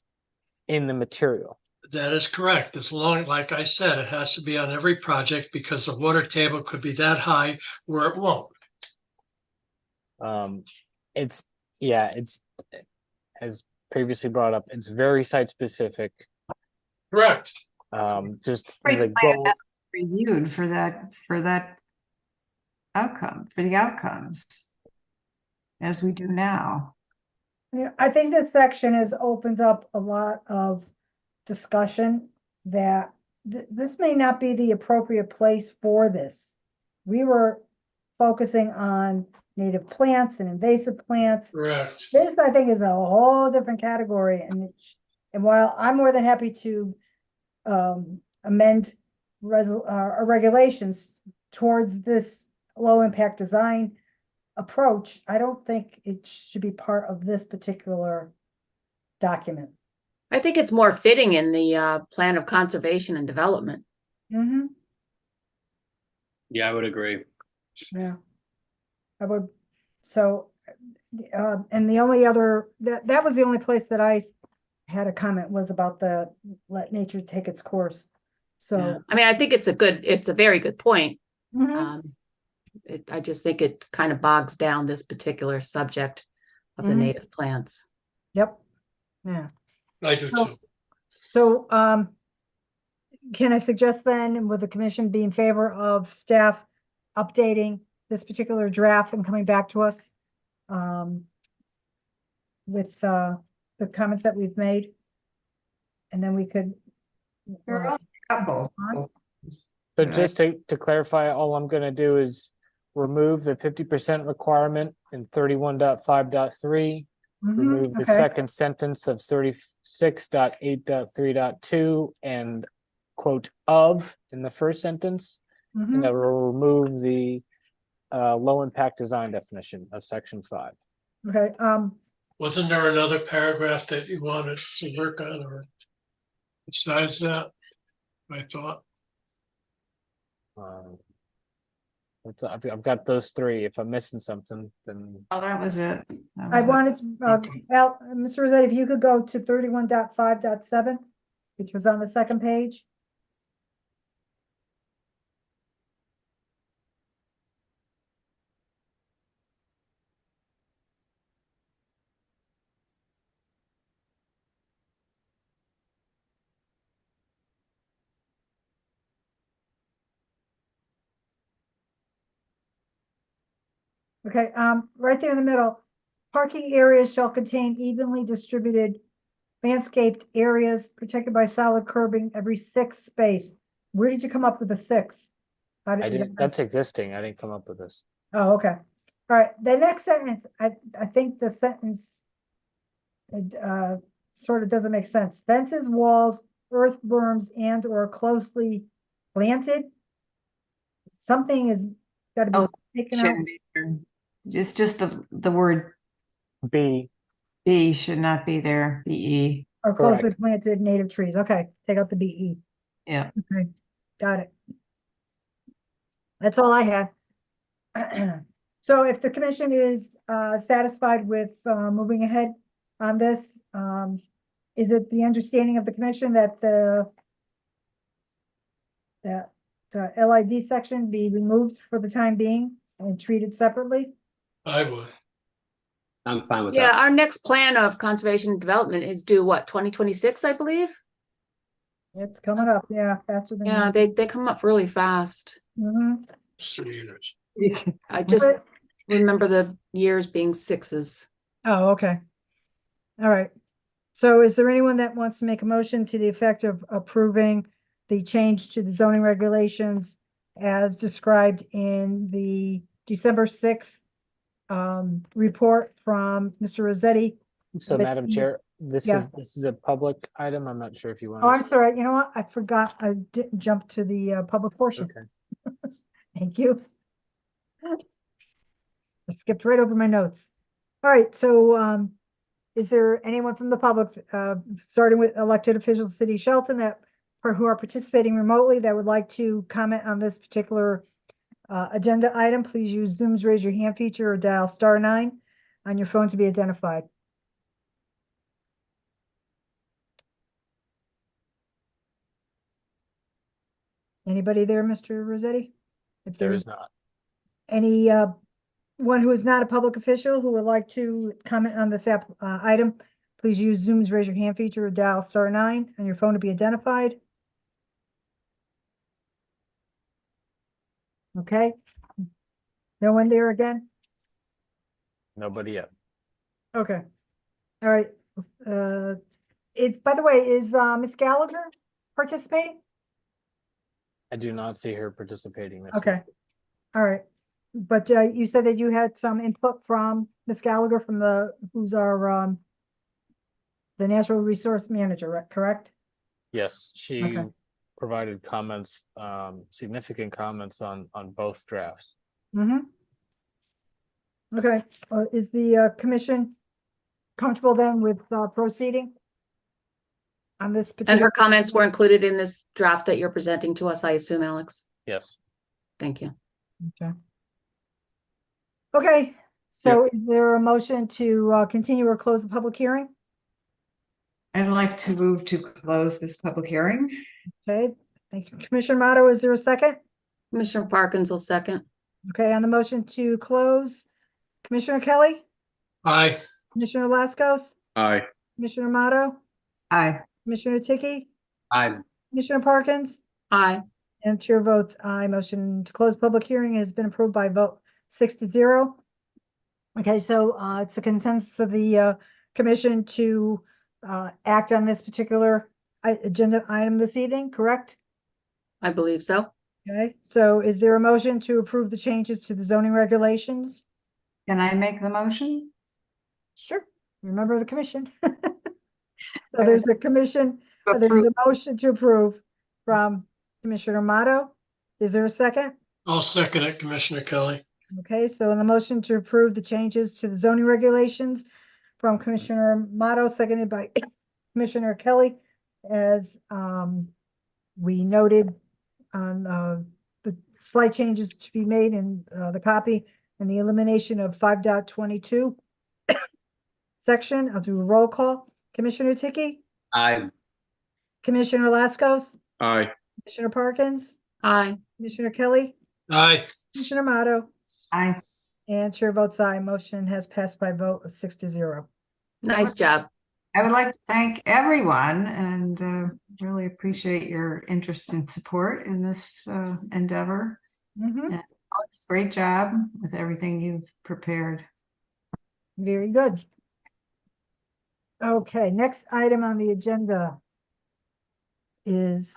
in the material. That is correct. As long, like I said, it has to be on every project because the water table could be that high where it won't. It's as previously brought up, it's very site specific. Correct. Just Great the plan goal, that's reviewed for that outcome, for the outcomes, as we do now. Yeah, I think this section has opened up a lot of discussion that this may not be the appropriate place for this. We were focusing on native plants and invasive plants. Correct. This, I think, is a whole different category, and while I'm more than happy to amend our regulations towards this low impact design approach, I don't think it should be part of this particular document. I think it's more fitting in the plan of conservation and development. Mm-hmm. Yeah, I would agree. Yeah, I would. So, and the only other that was the only place that I had a comment was about the let nature take its course. So, Yeah. I mean, I think it's a very good point. mhm. I just think it kind of bogs down this particular subject of the Mhm. native plants. Yep. Yeah. I do too. So, can I suggest then, with the commission be in favor of staff updating this particular draft and coming back to us with the comments that we've made? And then we could. There are a couple. so just to clarify, all I'm going to do is remove the 50% requirement in 31.5.3. Remove the Okay. second sentence of 36.8.3.2 and quote of in the first sentence. Mhm. And I will remove the low impact design definition of section 5. Okay, Wasn't there another paragraph that you wanted to work on or besides that? I thought. I've got those 3. If I'm missing something, then Oh, that was it. That I was it. wanted to, Okay. Mr. Rossetti, if you could go to 31.5.7, which was on the second page. Okay, right there in the middle, parking areas shall contain evenly distributed landscaped areas protected by solid curbing every 6 space. Where did you come up with the 6? How did- I is didn't. that- That's existing. I didn't come up with this. Oh, okay. All right, the next sentence, I think the sentence sort of doesn't make sense. Fences, walls, earth berms, and or closely planted. Something is gotta Oh, be taken out. Shouldn't be there. Just the word B. B should not be there, BE. Or closely Correct. planted native trees. Okay, take out the BE. Yeah. Okay, got it. That's all I had. So if the commission is satisfied with moving ahead on this, is it the understanding of the commission that that LID section be removed for the time being and treated separately? I would. I'm fine with Yeah, that. our next plan of conservation and development is due what, 2026, I believe? It's coming up, yeah, faster than Yeah, that. they come up really fast. Mhm. 3 years. I just But- remember the years being 6s. Oh, okay. All right. So is there anyone that wants to make a motion to the effect of approving the change to the zoning regulations as described in the December 6th report from Mr. Rossetti? So, But Madam the- Chair, this yeah. is a public item. I'm not sure if you want. Oh, I'm sorry. You know what? I forgot. I didn't jump to the public portion. Okay. Thank you. I skipped right over my notes. All right, so is there anyone from the public, starting with elected officials, of City of Shelton, who are participating remotely that would like to comment on this particular agenda item? Please use Zoom's raise your hand feature or dial *9 on your phone to be identified. Anybody there, Mr. Rossetti? If There there's is not. any one who is not a public official who would like to comment on this item, please use Zoom's raise your hand feature or dial *9 on your phone to be identified. Okay. No one there again? Nobody yet. Okay. All right. By the way, is Ms. Gallagher participating? I do not see her participating this Okay. year. All right. But you said that you had some input from Ms. Gallagher who's our the natural resource manager, right? Correct? Yes, she Okay. provided comments, significant comments on both drafts. Mm-hmm. Okay. Is the commission comfortable then with proceeding on this And particular? her comments were included in this draft that you're presenting to us, I assume, Alex? Yes. Thank you. Okay. Okay. So is there a motion to continue or close the public hearing? I'd like to move to close this public hearing. Okay. Thank you. Commissioner Motto, is there a second? Commissioner Parkins will second. Okay. On the motion to close, Commissioner Kelly, Aye. Commissioner Lascos, Aye. Commissioner Motto, Aye. Commissioner Tiki, Aye. Commissioner Parkins, Aye. and chair votes aye. Motion to close public hearing has been approved by vote 6-0. Okay, so it's the consensus of the commission to act on this particular agenda item this evening, correct? I believe so. Okay, so is there a motion to approve the changes to the zoning regulations? Can I make the motion? Sure, remember the commission. So there's a there's a motion to approve from Commissioner Motto. Is there a second? I'll second it, Commissioner Kelly. Okay, so on the motion to approve the changes to the zoning regulations from Commissioner Motto, seconded by Commissioner Kelly, as we noted on the slight changes to be made in the copy and the elimination of 5.22 section. I'll do a roll call. Commissioner Tiki, Aye. Commissioner Lascos, Aye. Commissioner Parkins, Aye. Commissioner Kelly, Aye. Commissioner Motto, Aye. and chair votes aye. Motion has passed by vote of 6-0. Nice job. I would like to thank everyone and really appreciate your interest and support in this endeavor. Mhm. Alex, great job with everything you've prepared. Very good. Okay, next item on the agenda is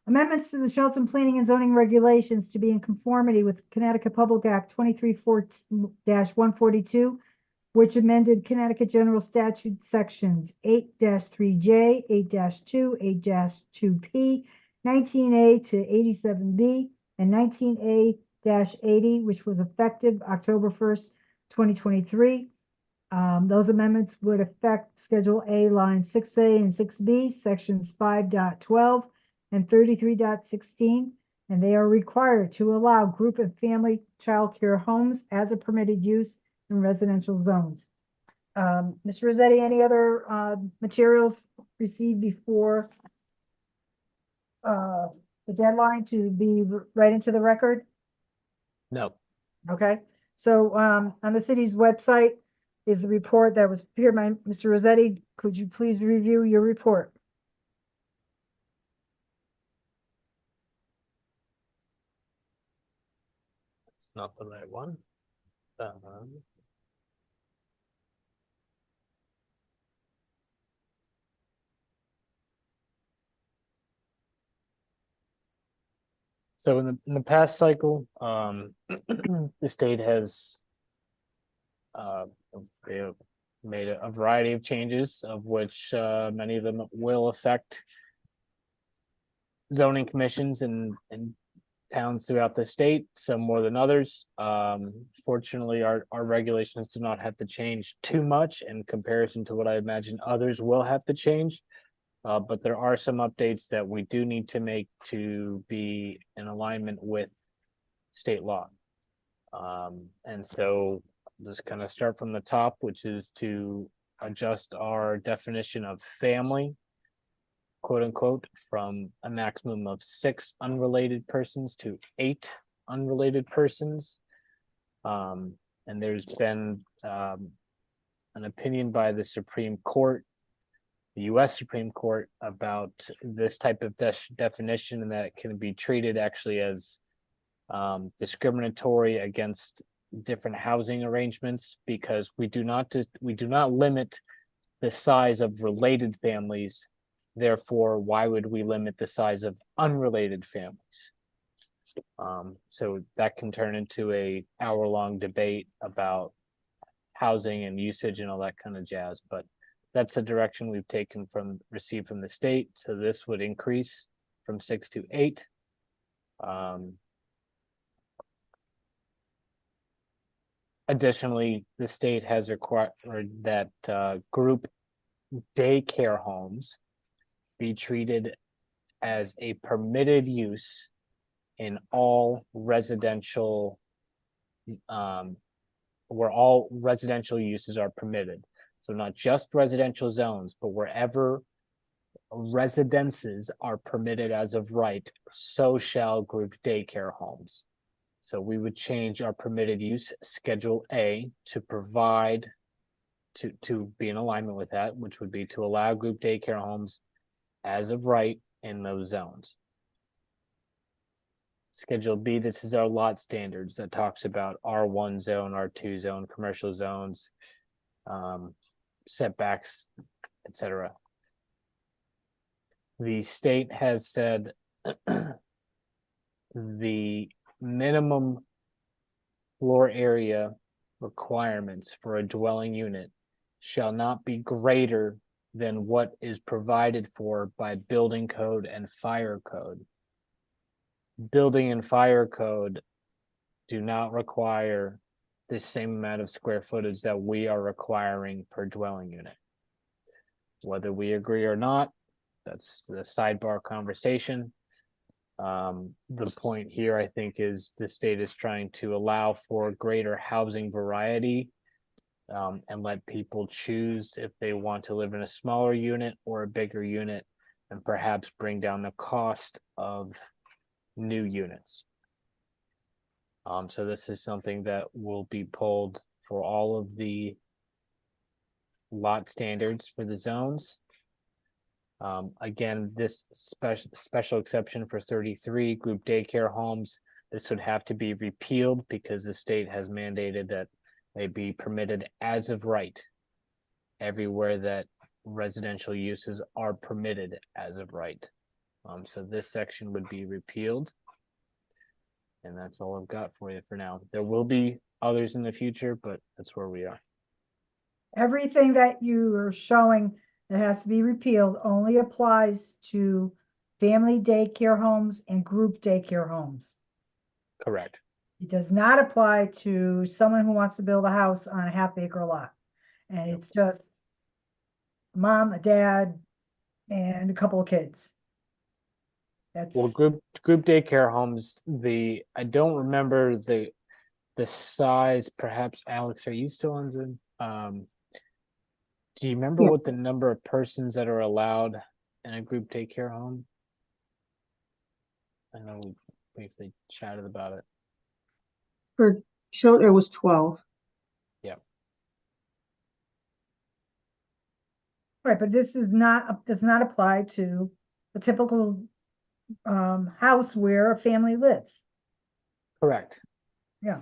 amendments to the Shelton Planning and Zoning Regulations to be in conformity with Connecticut Public Act 2314-142, which amended Connecticut General Statute sections 8-3J, 8-2, 8-2P, 19A to 87B, and 19A-80, which was effective October 1st, 2023. Those amendments would affect Schedule A, Line 6A and 6B, Sections 5.12 and 33.16, and they are required to allow group and family childcare homes as a permitted use in residential zones. Mr. Rossetti, any other materials received before the deadline to be read into the record? No. Okay, so on the city's website is the report that was prepared by Mr. Rossetti. Could you please review your report? It's not the right one. So in the past cycle, the state has they have made a variety of changes, of which many of them will affect zoning commissions and towns throughout the state, some more than others. Fortunately, our regulations do not have to change too much in comparison to what I imagine others will have to change. But there are some updates that we do need to make to be in alignment with state law. And so just kind of start from the top, which is to adjust our definition of family, quote unquote, from a maximum of 6 unrelated persons to 8 unrelated persons. And there's been an opinion by the Supreme Court, the US Supreme Court, about this type of definition, and that it can be treated actually as discriminatory against different housing arrangements, because we do not limit the size of related families. Therefore, why would we limit the size of unrelated families? So that can turn into a hour-long debate about housing and usage and all that kind of jazz, but that's the direction we've received from the state. So this would increase from 6 to 8. Additionally, the state has required that group daycare homes be treated as a permitted use in all residential, where all residential uses are permitted. So not just residential zones, but wherever residences are permitted as of right, so shall group daycare homes. So we would change our permitted use Schedule A to provide, to be in alignment with that, which would be to allow group daycare homes as of right in those zones. Schedule B, this is our lot standards that talks about R1 zone, R2 zone, commercial zones, setbacks, etc. The state has said the minimum floor area requirements for a dwelling unit shall not be greater than what is provided for by building code and fire code. Building and fire code do not require the same amount of square footage that we are requiring per dwelling unit. Whether we agree or not, that's the sidebar conversation. The point here, I think, is the state is trying to allow for greater housing variety, and let people choose if they want to live in a smaller unit or a bigger unit, and perhaps bring down the cost of new units. So this is something that will be pulled for all of the lot standards for the zones. Again, this special exception for 33 group daycare homes, this would have to be repealed because the state has mandated that they be permitted as of right everywhere that residential uses are permitted as of right. So this section would be repealed. And that's all I've got for you for now. There will be others in the future, but that's where we are. Everything that you are showing that has to be repealed only applies to family daycare homes and group daycare homes. Correct. It does not apply to someone who wants to build a house on a half-acre lot. And it's just mom, a dad, and a couple of kids. That's Well, group daycare homes, I don't remember the size. Perhaps Alex, are you still on Zoom? Do you remember Yeah. what the number of persons that are allowed in a group daycare home? I know we briefly chatted about it. For children, it was 12. right, but this is does not apply to the typical house where a family lives. Correct. Yeah.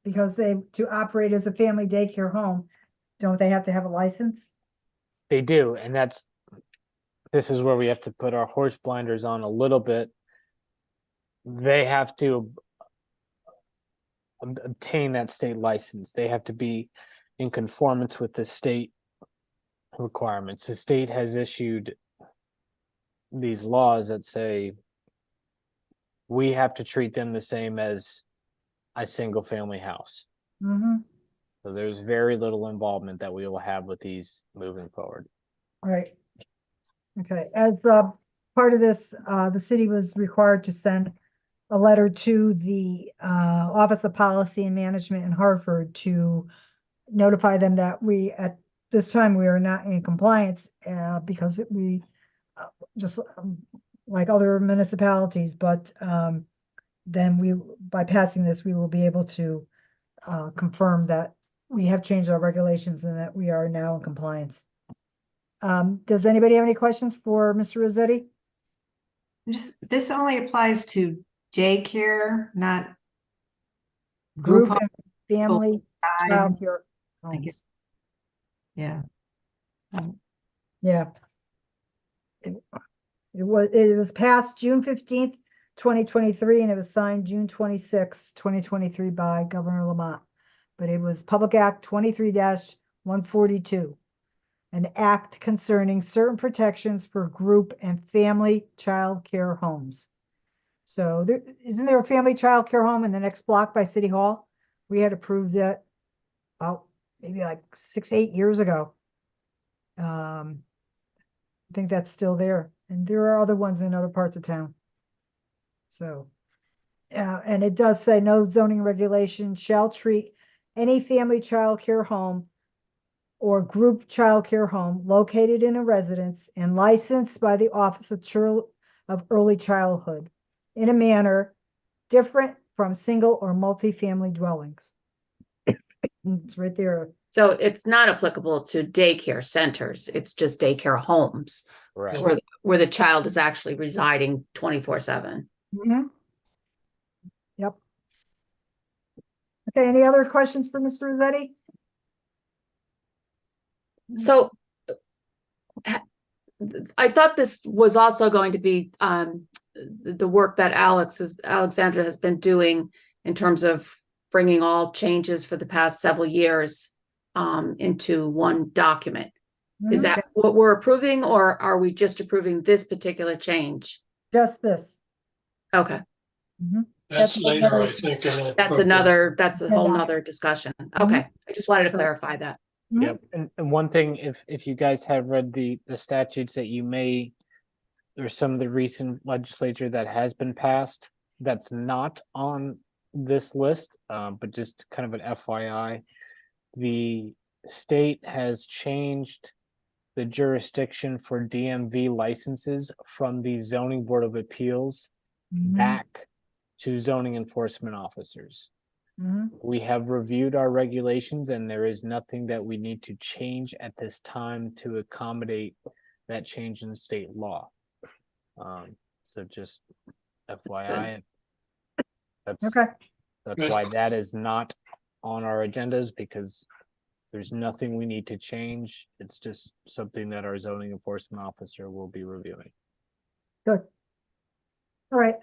Because to operate as a family daycare home, don't they have to have a license? They do, and this is where we have to put our horse blinders on a little bit. They have to obtain that state license. They have to be in conformance with the state requirements. The state has issued these laws that say we have to treat them the same as a single family house. Mm-hmm. So there's very little involvement that we will have with these moving forward. All right. Okay, as part of this, the city was required to send a letter to the Office of Policy and Management in Hartford to notify them that we, at this time, we are not in compliance because we just like other municipalities, but then we, by passing this, we will be able to confirm that we have changed our regulations and that we are now in compliance. Does anybody have any questions for Mr. Rossetti? This only applies to daycare, not Group group. and family child care homes. Yeah. Yeah. It was passed June 15th, 2023, and it was signed June 26th, 2023 by Governor Lamont. But it was Public Act 23-142, an act concerning certain protections for group and family child care homes. So isn't there a family child care home in the next block by City Hall? We had approved it about maybe like 6-8 years ago. I think that's still there. And there are other ones in other parts of town. So, and it does say no zoning regulation shall treat any family child care home or group child care home located in a residence and licensed by the Office of Early Childhood in a manner different from single or multifamily dwellings. It's right there. So it's not applicable to daycare centers. It's just daycare homes Right. where the child is actually residing 24/7. Mm-hmm. Yep. Okay, any other questions for Mr. Rossetti? So I thought this was also going to be the work that Alexandra has been doing in terms of bringing all changes for the past several years into one document. Is that what we're approving, or are we just approving this particular change? Just this. Okay. Mm-hmm. That's That's later, another- I think. That's a whole nother discussion. Okay. I just wanted to clarify that. Mhm. Yep. And one thing, if you guys have read the statutes that you may, there's some of the recent legislature that has been passed that's not on this list, but just kind of an FYI. The state has changed the jurisdiction for DMV licenses from the Zoning Board of Appeals Mhm. back to zoning enforcement officers. Mhm. We have reviewed our regulations and there is nothing that we need to change at this time to accommodate that change in state law. So just FYI. Okay. That's Good. why that is not on our agendas, because there's nothing we need to change. It's just something that our zoning enforcement officer will be reviewing. Good. All right,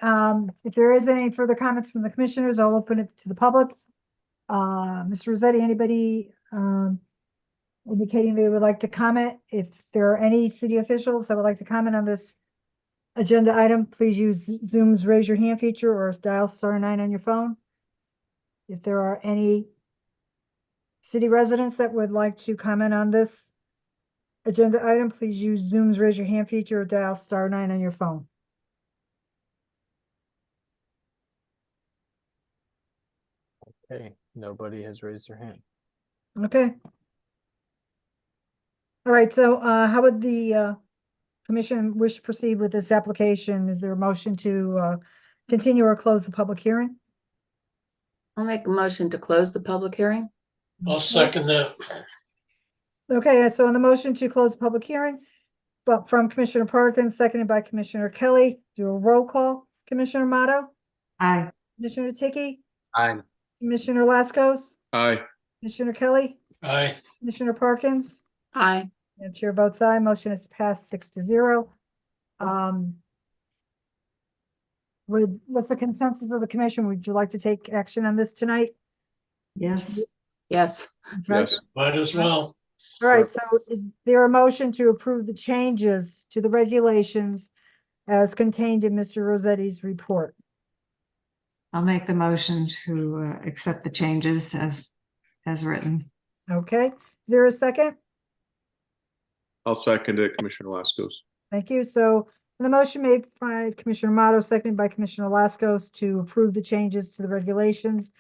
if there is any further comments from the commissioners, I'll open it to the public. Mr. Rossetti, anybody indicating they would like to comment? If there are any city officials that would like to comment on this agenda item, please use Zoom's raise your hand feature or dial *9 on your phone. If there are any city residents that would like to comment on this agenda item, please use Zoom's raise your hand feature or dial *9 on your phone. Okay, nobody has raised their hand. Okay. All right, so how would the commission wish to proceed with this application? Is there a motion to continue or close the public hearing? I'll make a motion to close the public hearing. I'll second that. Okay, so on the motion to close the public hearing, but from Commissioner Parkins, seconded by Commissioner Kelly, do a roll call. Commissioner Motto, Aye. Commissioner Tiki, Aye. Commissioner Lascos, Aye. Commissioner Kelly, Aye. Commissioner Parkins, Aye. and chair votes aye. Motion is passed 6-0. What's the consensus of the commission? Would you like to take action on this tonight? Yes. Yes. Okay. Yes. Might as well. All right, so is there a motion to approve the changes to the regulations as contained in Mr. Rossetti's report. I'll make the motion to accept the changes as written. Okay, is there a second? I'll second it, Commissioner Lascos. Thank you. So the motion made by Commissioner Amato, seconded by Commissioner Lascos to approve the changes to the regulations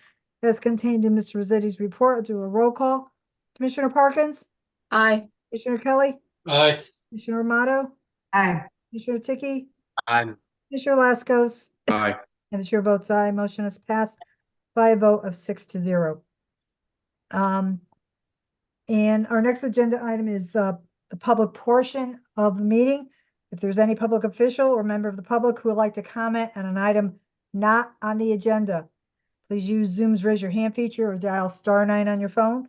as contained in Mr. Rossetti's report. I'll do a roll call. Commissioner Parkins, Aye. Commissioner Kelly, Aye. Commissioner Amato, Aye. Commissioner Tiki, I'm Commissioner Lascos, Aye. and the chair votes aye. Motion is passed by a vote of 6-0. And our next agenda item is the public portion of the meeting. If there's any public official or member of the public who would like to comment on an item not on the agenda, please use Zoom's raise your hand feature or dial *9 on your phone.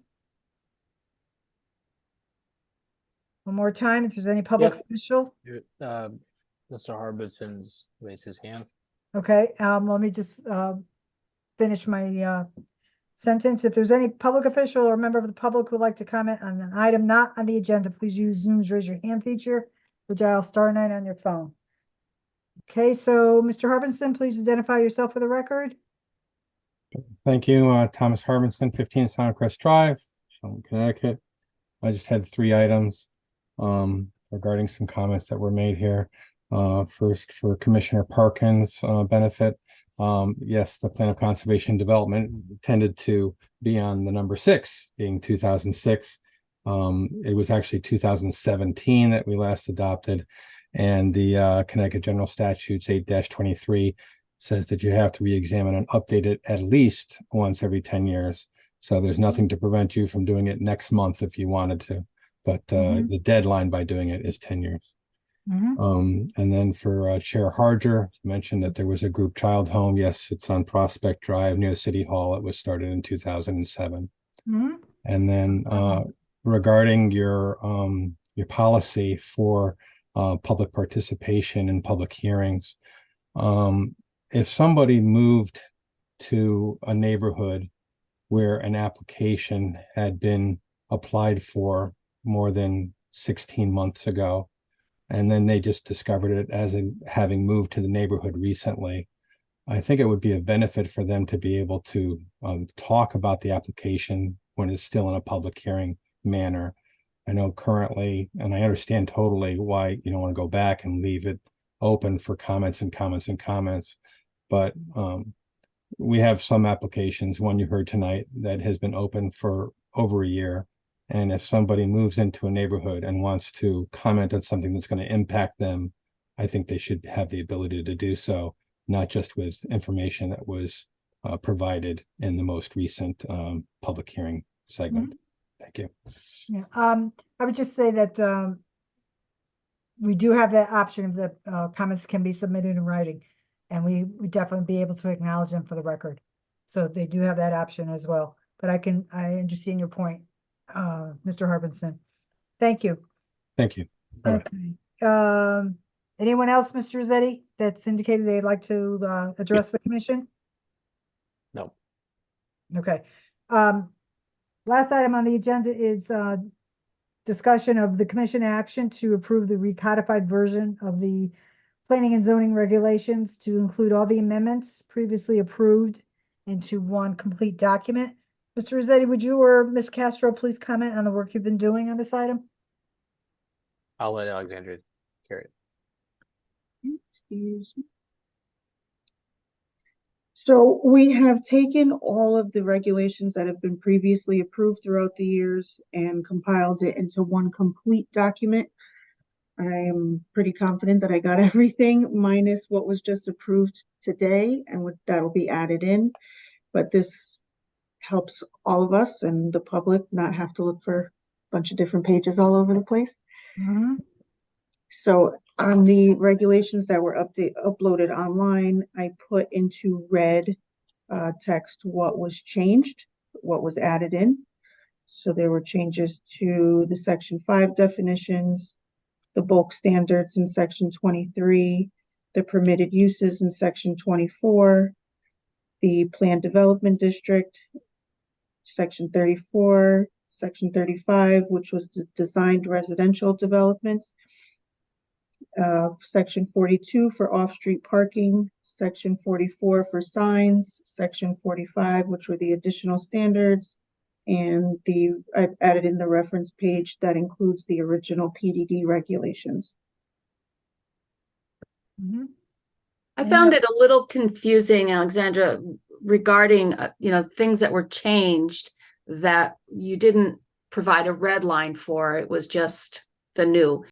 One more time, if there's any public Yep. official. Mr. Harbison's raised his hand. Okay, let me just finish my sentence. If there's any public official or member of the public who would like to comment on an item not on the agenda, please use Zoom's raise your hand feature or dial *9 on your phone. Okay, so Mr. Harbinson, please identify yourself for the record. Thank you. Thomas Harbinson, 15 Sonocrest Drive, Connecticut. I just had 3 items regarding some comments that were made here. First, for Commissioner Parkins' benefit. Yes, the Plan of Conservation Development tended to be on the number 6, being 2006. It was actually 2017 that we last adopted, and the Connecticut General Statutes 8-23 says that you have to re-examine and update it at least once every 10 years. So there's nothing to prevent you from doing it next month if you wanted to, but the deadline by doing it is 10 years. And then for Chair Harger, you mentioned that there was a group child home. Yes, it's on Prospect Drive near City Hall. It was started in 2007. And then regarding your policy for public participation in public hearings, if somebody moved to a neighborhood where an application had been applied for more than 16 months ago, and then they just discovered it as having moved to the neighborhood recently, I think it would be a benefit for them to be able to talk about the application when it's still in a public hearing manner. I know currently, and I understand totally why you don't want to go back and leave it open for comments and comments and comments, but we have some applications, one you heard tonight, that has been open for over a year. And if somebody moves into a neighborhood and wants to comment on something that's going to impact them, I think they should have the ability to do so, not just with information that was provided in the most recent public hearing segment. Thank you. Yeah, I would just say that we do have that option of the comments can be submitted in writing, and we would definitely be able to acknowledge them for the record. So they do have that option as well. But I understand your point, Mr. Harbinson. Thank you. Thank you. Okay. Anyone else, Mr. Rossetti, that's indicated they'd like to address the commission? No. Okay. Last item on the agenda is discussion of the commission action to approve the recodified version of the planning and zoning regulations to include all the amendments previously approved into one complete document. Mr. Rossetti, would you or Ms. Castro please comment on the work you've been doing on this item? I'll let Alexandria carry it. Excuse me. So we have taken all of the regulations that have been previously approved throughout the years and compiled it into one complete document. I'm pretty confident that I got everything minus what was just approved today, and that'll be added in. But this helps all of us and the public not have to look for a bunch of different pages all over the place. So on the regulations that were uploaded online, I put into red text what was changed, what was added in. So there were changes to the Section 5 definitions, the bulk standards in Section 23, the permitted uses in Section 24, the planned development district, Section 34, Section 35, which was the designed residential developments, Section 42 for off-street parking, section 44 for signs, section 45, which were the additional standards, and I've added in the reference page that includes the original PDD regulations. Mhm. I found it a little confusing, Alexandra, regarding, things that were changed that you didn't provide a red line for. It was just the new.